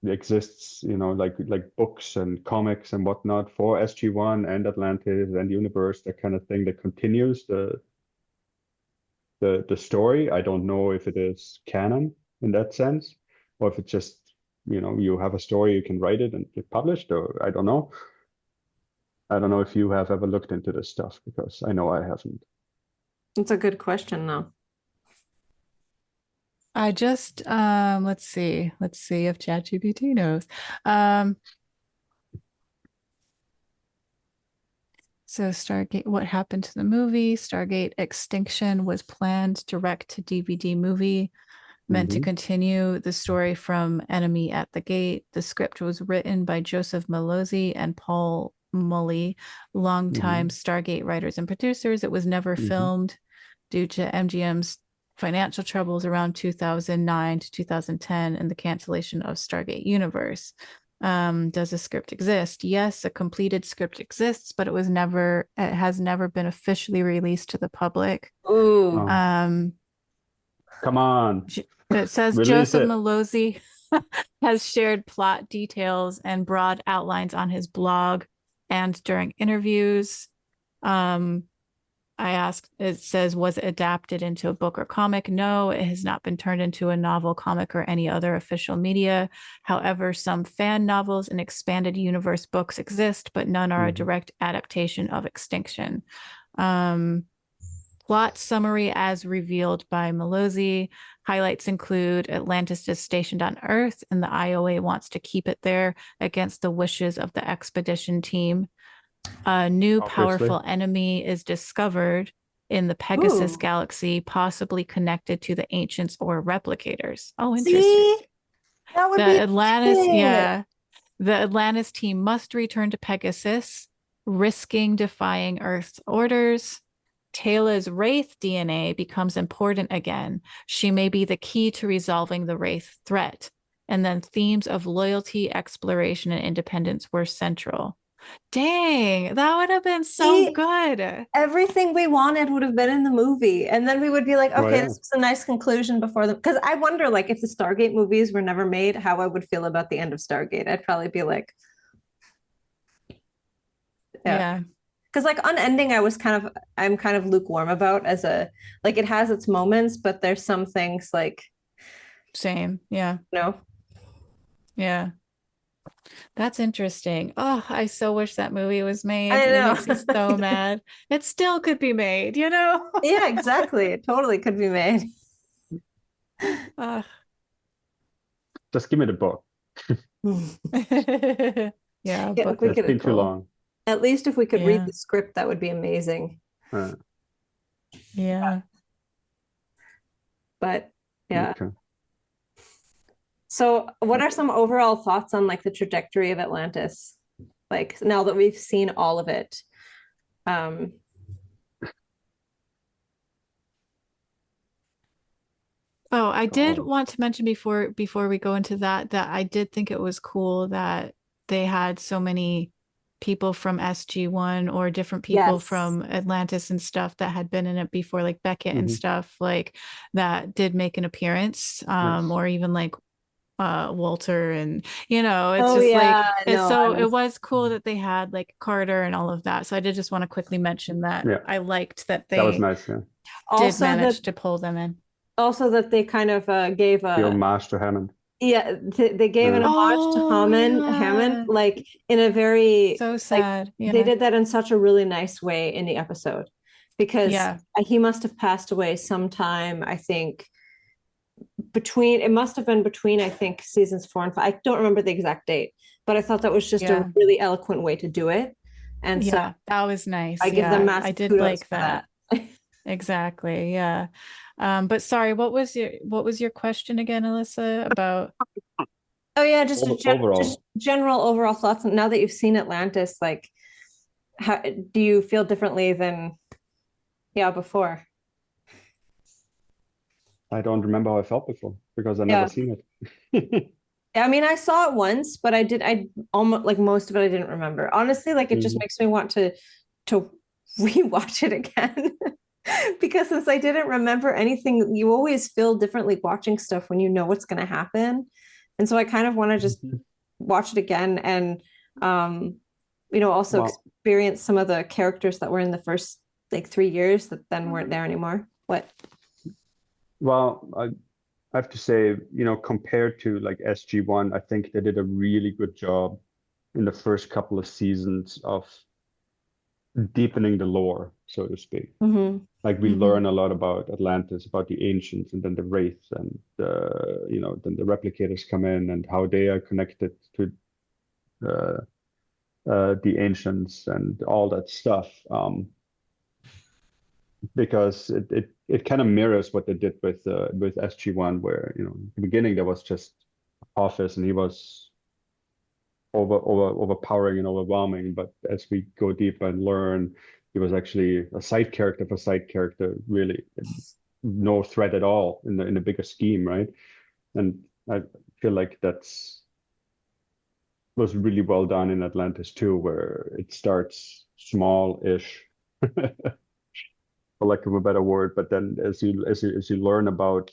exists, like books and comics and whatnot for SG-1 and Atlantis and Universe, that kind of thing that continues the story. I don't know if it is canon in that sense, or if it's just, you have a story, you can write it and get published, or I don't know. I don't know if you have ever looked into this stuff, because I know I haven't. That's a good question, though. I just let's see if ChatGPT knows. So Stargate, what happened to the movie? Stargate Extinction was planned direct to DVD movie, meant to continue the story from Enemy at the Gate. The script was written by Joseph Malozzi and Paul Mully, longtime Stargate writers and producers. It was never filmed due to MGM's financial troubles around 2009 to 2010 and the cancellation of Stargate Universe. Does a script exist? Yes, a completed script exists, but it has never been officially released to the public. Ooh. Come on. It says Release Joseph it. Malozzi has shared plot details and broad outlines on his blog and during interviews. I asked, it says, was it adapted into a book or comic? No, it has not been turned into a novel, comic, or any other official media. However, some fan novels and expanded universe books exist, but none are a direct adaptation of Extinction. Plot summary as revealed by Malozzi. Highlights include Atlantis is stationed on Earth and the IOA wants to keep it there against the wishes of the expedition team. A new powerful enemy is discovered in the Pegasus galaxy, possibly connected to the ancients or replicators. Oh, interesting. See? That would be Atlantis, it. the Atlantis team must return to Pegasus, risking defying Earth's orders. Tayla's Wraith DNA becomes important again. She may be the key to resolving the Wraith threat. And then themes of loyalty, exploration, and independence were central. Dang, that would have been so good. Everything we wanted would have been in the movie. And then we would be like, okay, this was a nice conclusion before the, because I wonder, like, if the Stargate movies were never made, how I would feel about the end of Stargate. I'd probably be like, yeah. Because like Unending, I'm kind of lukewarm about as a, like, it has its moments, but there's some things like same. Yeah. No. Yeah. That's interesting. Oh, I so wish that movie was made. I know. It makes me so mad. It still could be made, you know? Yeah, exactly. It totally could be made. Just give me the book. Yeah, book it's been too long. At least if we could read the script, that would be amazing. Yeah. But yeah. Okay. So what are some overall thoughts on like the trajectory of Atlantis? Like now that we've seen all of it. Oh, I did want to mention before we go into that I did think it was cool that they had so many people from SG-1 or different people from Atlantis and stuff that had been in it before, like Beckett and stuff like that did make an appearance, or even like Walter, and you know, it's it was cool that they had like Carter and all of that. So I did just want to quickly mention that. I liked that they that was nice. Did manage to pull them in. Also that they kind of gave the homage to Hammond. Yeah, they gave an homage to Hammond, like in a very so sad. Like, they did that in such a really nice way in the episode, because he must have passed away sometime, I think, it must have been between, I think, seasons 4 and 5. I don't remember the exact date, but I thought that was just a really eloquent way to do it. And so that was nice. I give them massive I did kudos like that. Exactly. Yeah. But sorry, what was your question again, Alyssa, about? Oh yeah, just general overall thoughts. Now that you've seen Atlantis, like, how do you feel differently than before? I don't remember how I felt before because I Yeah. never seen it. I mean, I saw it once, but I almost like most of it I didn't remember. Honestly, like it just Mhm. makes me want to rewatch it again. Because since I didn't remember anything, you always feel differently watching stuff when you know what's going to happen. And so I kind of want to just Mhm. watch it again and also Well, experience some of the characters that were in the first like 3 years that then weren't there anymore. What? I have to say, compared to like SG1, I think they did a really good job in the first couple of seasons of deepening the lore, so to speak. Mm-hmm. Like we Mm-hmm. learn a lot about Atlantis, about the ancients, and then the Wraith, and then the replicators come in and how they are connected to uh, the ancients and all that stuff. Because it kind of mirrors what they did with SG1, where in the beginning there was just Office, and he was overpowering and overwhelming. But as we go deeper and learn, he was actually a side character for side character, really no threat at all in the bigger scheme, right? And I feel like that's was really well done in Atlantis too, where it starts small-ish, for lack of a better word, but then as you learn about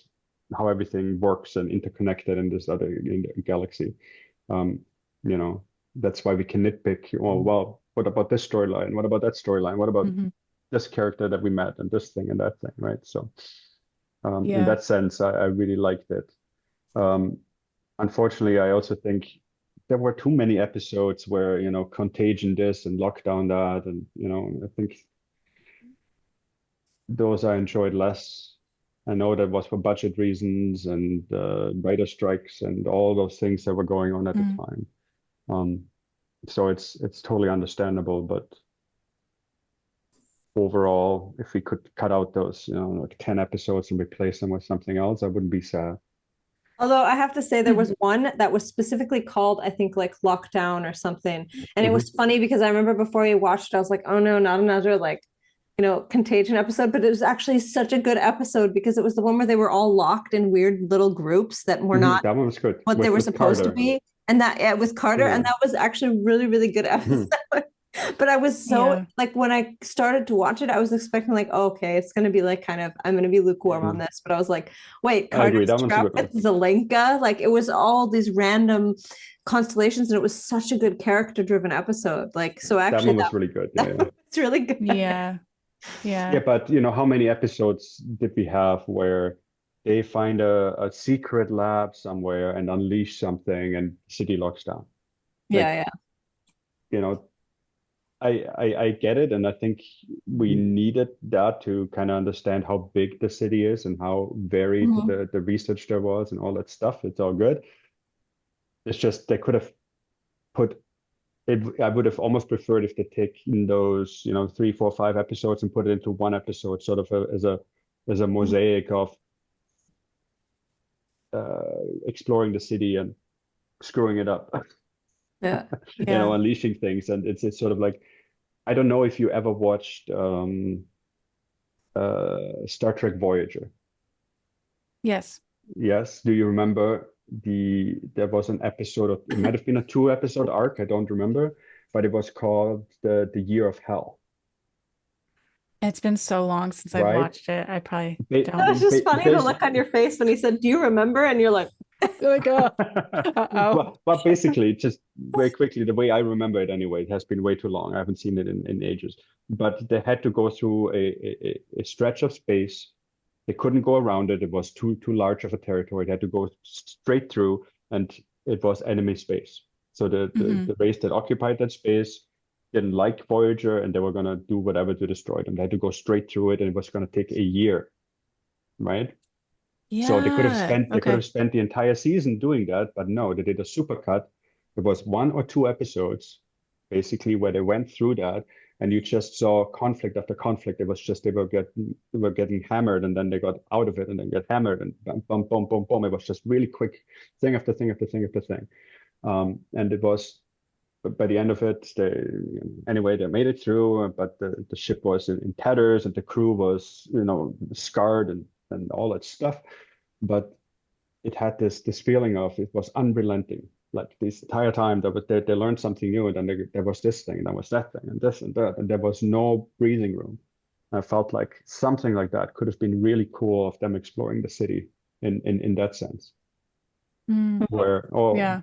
how everything works and interconnected in this other galaxy, um, you know, that's why we can nitpick. Oh, well, what about this storyline? What about that storyline? What about Mm-hmm. this character that we met and this thing and that thing, right? So, in Yeah. that sense, I really liked it. Um, Unfortunately, I also think there were too many episodes where, contagion this and lockdown that, and I think those I enjoyed less. I know that was for budget reasons and writer strikes and all those things that were going on at the Mm. time. Um, so it's totally understandable, but overall, if we could cut out those, like 10 episodes and replace them with something else, I wouldn't be sad. Although I have to say there Mm. was one that was specifically called, I think, like Lockdown or something. And it was Hmm. funny because I remember before you watched it, I was like, oh no, not another like, Contagion episode. But it was actually such a good episode because it was the one where they were all locked in weird little groups that were Hmm. not That one was good what they were with supposed to Carter. be. And that, yeah, with Carter, Yeah. and that was actually a really, really good episode. But I was so Yeah. like when I started to watch it, I was expecting like, oh, okay, it's gonna be like kind of I'm gonna be lukewarm on Mhm. this. But I was like, wait, I agree. Carter's That one's a trapped good with one. Zelenka. Like it was all these random constellations, and it was such a good character-driven episode. Like so That actually one was really good. Yeah, yeah. it's really good. Yeah. Yeah, Yeah. but how many episodes did we have where they find a secret lab somewhere and unleash something and city locks down? Yeah, Like, yeah. you know, I get it, and I think we needed that to kind of understand how big the city is and how varied Mhm. the research there was and all that stuff. It's all good. It's just they could have put it. I would have almost preferred if they take in those, 3, 4, 5 episodes and put it into one episode, sort of as a mosaic of exploring the city and screwing it up, Yeah. Yeah. unleashing things. And it's sort of like, I don't know if you ever watched Star Trek Voyager. Yes. Yes. Do you remember there was an episode of, it might have been a 2 episode arc, I don't remember, but it was called the Year of Hell, It's been so long since I've right? watched it. I probably Ba It don't. was just funny the basic look on your face when he said, "Do you remember?" And you're like, Like, oh, uh-oh. Well, basically, just very quickly, the way I remember it anyway, it has been way too long. I haven't seen it in ages. But they had to go through a stretch of space. They couldn't go around it. It was too large of a territory. They had to go straight through, and it was enemy space. So the the, Hmm. the race that occupied that space didn't like Voyager, and they were gonna do whatever to destroy them. They had to go straight through it, and it was gonna take a year, right? So they could have Yeah. spent they could Okay. have spent the entire season doing that, but no, they did a supercut. It was 1 or 2 episodes, basically, where they went through that, and you just saw conflict after conflict. It was just they were getting hammered, and then they got out of it, and then get hammered, and bam, bam, boom, boom, boom. It was just really quick, thing after thing after thing after thing. And it was, but by the end of it, anyway, they made it through, but the ship was in tatters, and the crew was, scarred and all that stuff. but it had this feeling of it was unrelenting. Like this entire time they learned something new, and then there was this thing, and there was that thing, and this and that, and there was no breathing room. I felt like something like that could have been really cool of them exploring the city in that sense, Mm, where yeah.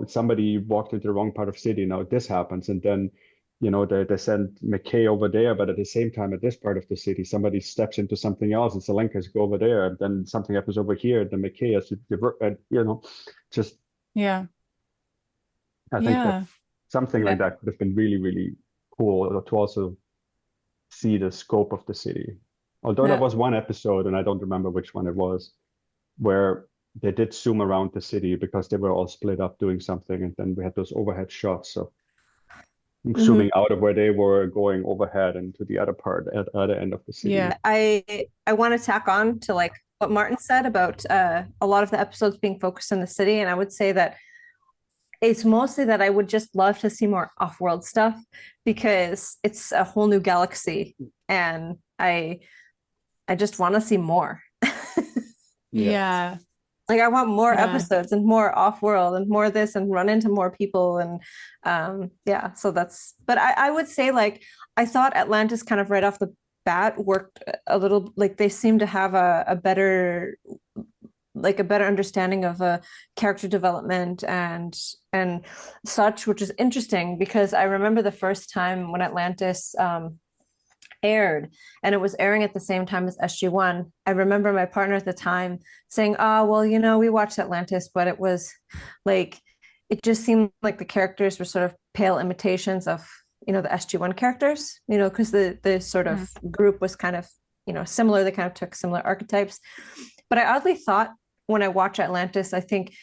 somebody walked into the wrong part of city, now this happens, and then they send McKay over there, but at the same time at this part of the city somebody steps into something else, and Selenka's go over there, and then something happens over here, then McKay has to divert, just Yeah. I think that Yeah. something Yeah. like that could have been really, really cool to also see the scope of the city. Although there Yeah. was one episode, and I don't remember which one it was, where they did zoom around the city because they were all split up doing something, and then we had those overhead shots. So Mhm. zooming out of where they were, going overhead and to the other part at the other end of the city. Yeah. I want to tack on to like what Martin said about a lot of the episodes being focused in the city, and I would say that it's mostly that I would just love to see more off-world stuff because it's a whole new galaxy, and I just want to see more. Yeah. Yeah. Like I want more Yeah. episodes and more off-world and more this and run into more people, and yeah, so that's, but I would say like I thought Atlantis kind of right off the bat worked a little, like they seem to have a better, like a better understanding of character development and such, which is interesting because I remember the first time when Atlantis aired, and it was airing at the same time as SG1. I remember my partner at the time saying, "Oh, well, we watched Atlantis, but it was like it just seemed like the characters were sort of pale imitations of the SG1 characters, because the sort of group was kind of similar. They kind of took similar archetypes, but I oddly thought when I watch Atlantis, I think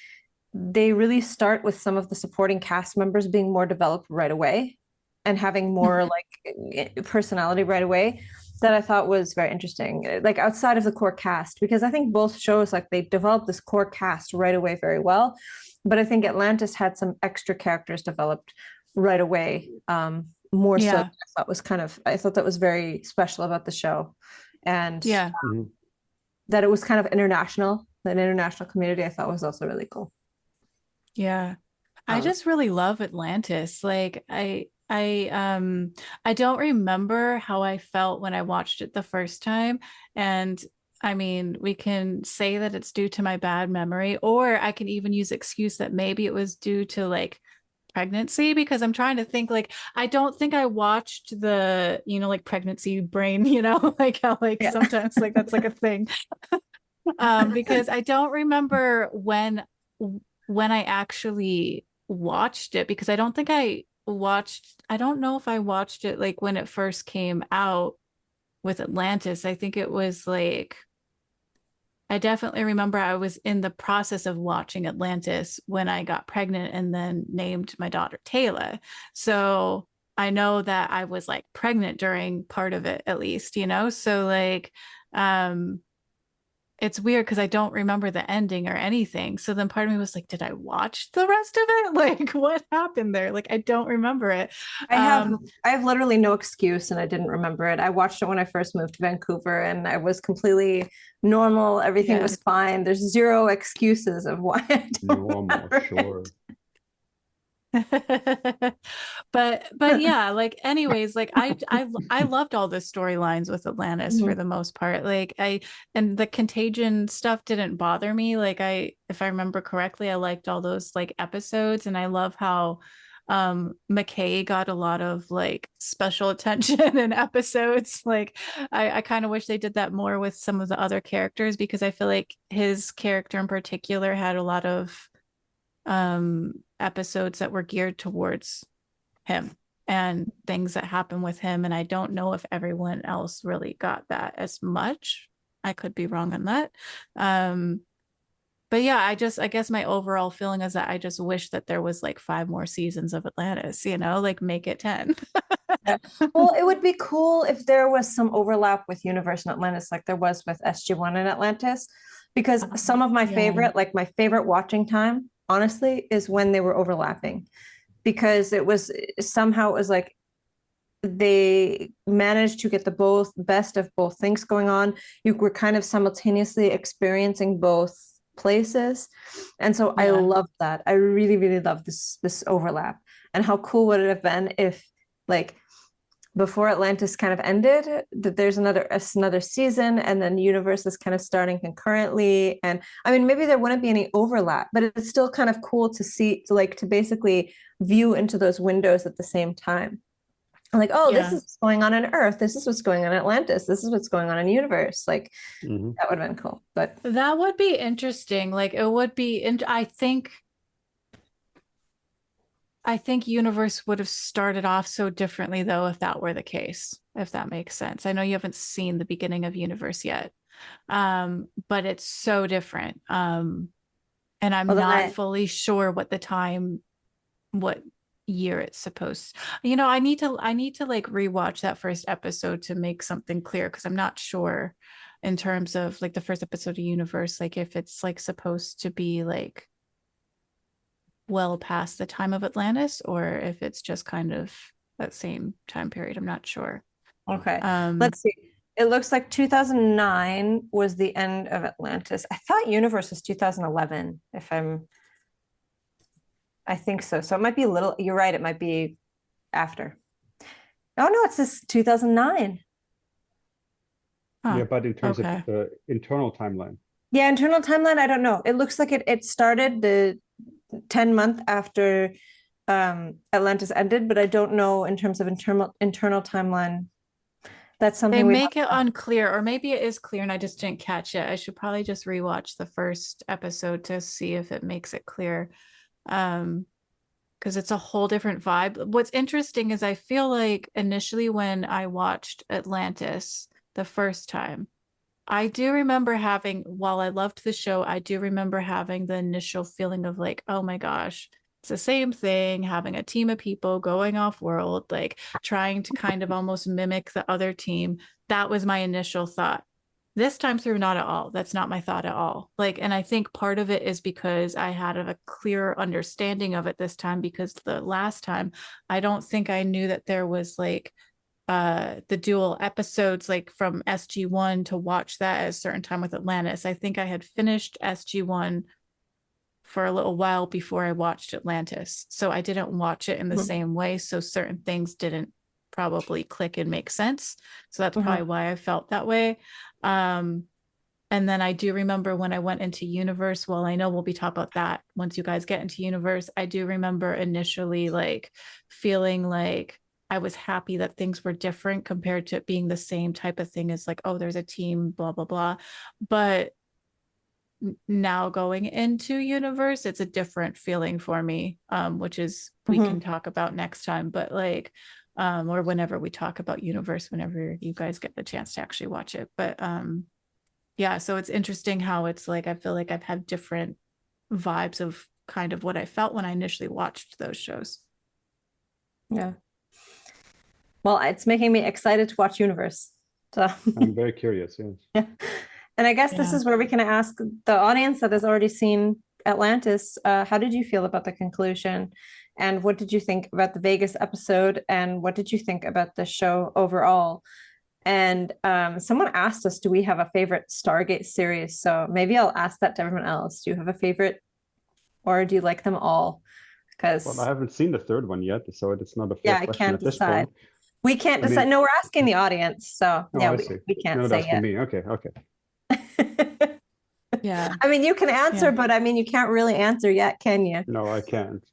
they really start with some of the supporting cast members being more developed right away and having more like personality right away, that I thought was very interesting, like outside of the core cast, because I think both shows like they developed this core cast right away very well, but I think Atlantis had some extra characters developed right away, more so. Yeah. I thought that was very special about the show, and Yeah. Mhm. that it was kind of international, an international community, I thought was also really cool. Yeah. I Um, just really love Atlantis. Like I don't remember how I felt when I watched it the first time. And I mean, we can say that it's due to my bad memory, or I can even use excuse that maybe it was due to like pregnancy, because I'm trying to think, like I don't think I watched the, like pregnancy brain, like how like yeah. sometimes like that's like a thing. Because I don't remember when I actually watched it, because I don't think I don't know if I watched it like when it first came out with Atlantis. I think it was like, I definitely remember I was in the process of watching Atlantis when I got pregnant and then named my daughter Taylor. So I know that I was like pregnant during part of it at least, so like um it's weird because I don't remember the ending or anything. So then part of me was like, did I watch the rest of it? Like what happened there? Like I don't remember it. I have literally no excuse, and I didn't remember it. I watched it when I first moved to Vancouver, and I was completely normal. Everything Yeah. was fine. There's zero excuses of why I don't Normal, remember sure. but yeah, like anyways, like I loved all the storylines with Atlantis for Mhm. the most part. Like and the contagion stuff didn't bother me. Like if I remember correctly, I liked all those like episodes, and I love how McKay got a lot of like special attention in episodes. Like I kind of wish they did that more with some of the other characters, because I feel like his character in particular had a lot of episodes that were geared towards him and things that happen with him. And I don't know if everyone else really got that as much. I could be wrong on that. But yeah, I guess my overall feeling is that I just wish that there was like 5 more seasons of Atlantis, like make it 10. Yeah. Well, it would be cool if there was some overlap with Universe and Atlantis, like there was with SG1 and Atlantis, because some of my Yeah. my favorite watching time, honestly, is when they were overlapping, because it was somehow it was like they managed to get the best of both things going on. You were kind of simultaneously experiencing both places. And so I love that. I really, really love this overlap. And how cool would it have been if, like, before Atlantis kind of ended, that there's another season, and then the universe is kind of starting concurrently. And I mean, maybe there wouldn't be any overlap, but it's still kind of cool to see, to basically view into those windows at the same time. Like, oh, this is what's going on Earth. This is what's going on in Atlantis. This is what's going on in the universe. Like, that would have been cool. But that would be interesting. Like, it would be, and I think universe would have started off so differently, though, if that were the case, if that makes sense. I know you haven't seen the beginning of universe yet, but it's so different. And I'm not fully sure what year it's supposed. I need to like rewatch that first episode to make something clear, because I'm not sure in terms of like the first episode of universe, like if it's like supposed to be like well past the time of Atlantis, or if it's just kind of that same time period. I'm not sure. Okay. Let's see. It looks like 2009 was the end of Atlantis. I thought universe was 2011, I think so. So it might be a little, you're right, it might be after. Oh no, it says 2009. Yeah, but in terms of the internal timeline. Yeah, internal timeline, I don't know. It looks like it started the 10-month after Atlantis ended, but I don't know in terms of internal timeline. That's something they make it unclear, or maybe it is clear and I just didn't catch it. I should probably just rewatch the first episode to see if it makes it clear, because it's a whole different vibe. What's interesting is I feel like initially when I watched Atlantis the first time, I do remember having, while I loved the show, I do remember having the initial feeling of like, oh my gosh, it's the same thing, having a team of people going off world, like trying to kind of almost mimic the other team. That was my initial thought. This time through, not at all. That's not my thought at all. Like, and I think part of it is because I had a clearer understanding of it this time, because the last time, I don't think I knew that there was like the dual episodes, like from SG1 to watch that at a certain time with Atlantis. I think I had finished SG1 for a little while before I watched Atlantis. So I didn't watch it in the same way. So certain things didn't probably click and make sense. So that's probably why I felt that way. And then I do remember when I went into universe, well, I know we'll be talking about that once you guys get into universe. I do remember initially like feeling like I was happy that things were different compared to it being the same type of thing as like, oh, there's a team, blah, blah, blah. But now going into universe, it's a different feeling for me, which is we can talk about next time, but like, or whenever we talk about universe, whenever you guys get the chance to actually watch it. But yeah, so it's interesting how it's like, I feel like I've had different vibes of kind of what I felt when I initially watched those shows. Yeah. Well, it's making me excited to watch Universe. So I'm very curious, yes. Yeah. And I guess this is where we can ask the audience that has already seen Atlantis, how did you feel about the conclusion? And what did you think about the Vegas episode? And what did you think about the show overall? And someone asked us, do we have a favorite Stargate series? So maybe I'll ask that to everyone else. Do you have a favorite, or do you like them all? Because well, I haven't seen the third one yet, so it's not a fair question at this point. We can't decide. No, we're asking the audience. So yeah, we can't say yet. Me. Okay. Yeah. I mean, you can answer, but I mean, you can't really answer yet, can you? No, I can't.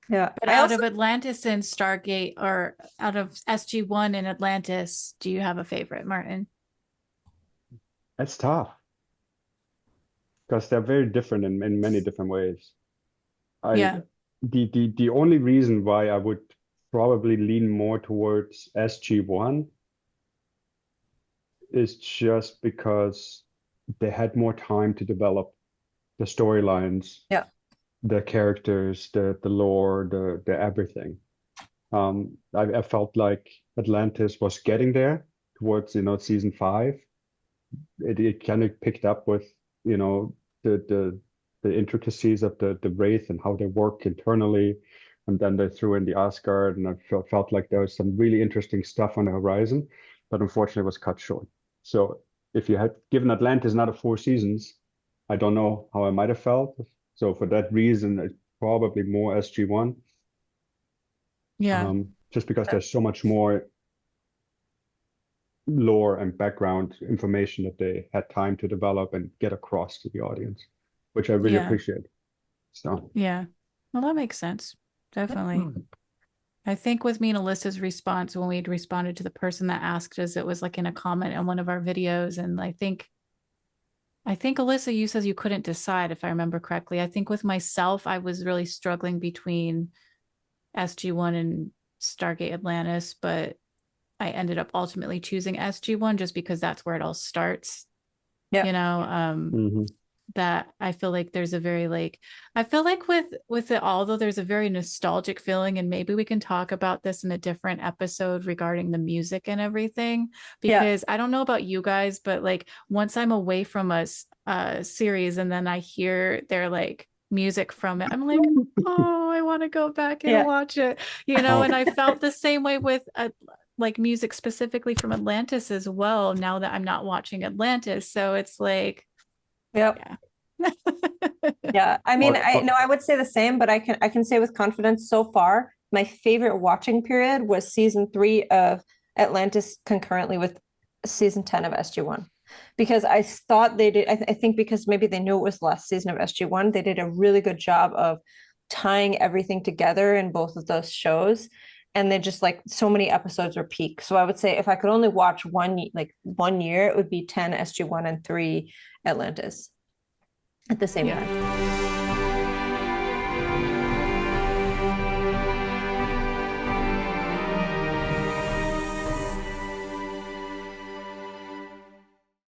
Yeah. But out of Atlantis and Stargate, or out of SG1 and Atlantis, do you have a favorite, Martin? That's tough, because they're very different in many different ways. The only reason why I would probably lean more towards SG1 is just because they had more time to develop the storylines, the characters, the lore, the everything. I felt like Atlantis was getting there towards season 5. It kind of picked up with the intricacies of the Wraith and how they work internally, And then they threw in the Asgard, and I felt like there was some really interesting stuff on the horizon, but unfortunately it was cut short. So if you had given Atlantis another 4 seasons, I don't know how I might have felt. So for that reason, it's probably more SG1. Yeah. Just because there's so much more lore and background information that they had time to develop and get across to the audience, which I really appreciate. So yeah, well, that makes sense. Definitely. I think with me and Alyssa's response, when we'd responded to the person that asked us, it was like in a comment on one of our videos. And I think Alyssa, you said you couldn't decide, if I remember correctly. I think with myself, I was really struggling between SG1 and Stargate Atlantis, but I ended up ultimately choosing SG1 just because that's where it all starts. Yeah. You know, that I feel like there's a very I feel like with it all, though, there's a very nostalgic feeling, and maybe we can talk about this in a different episode regarding the music and everything, because I don't know about you guys, but like once I'm away from a series and then I hear their like music from it, I'm like, oh, I want to go back and watch it, you know. And I felt the same way with like music specifically from Atlantis as well, now that I'm not watching Atlantis. So it's like, yeah. I mean, I would say the same, but I can say with confidence so far, my favorite watching period was season 3 of Atlantis concurrently with season 10 of SG1. Because I thought they did, I think because maybe they knew it was the last season of SG1, they did a really good job of tying everything together in both of those shows. And they just like so many episodes were peak. So I would say if I could only watch one year, it would be 10 SG1 and 3 Atlantis at the same time.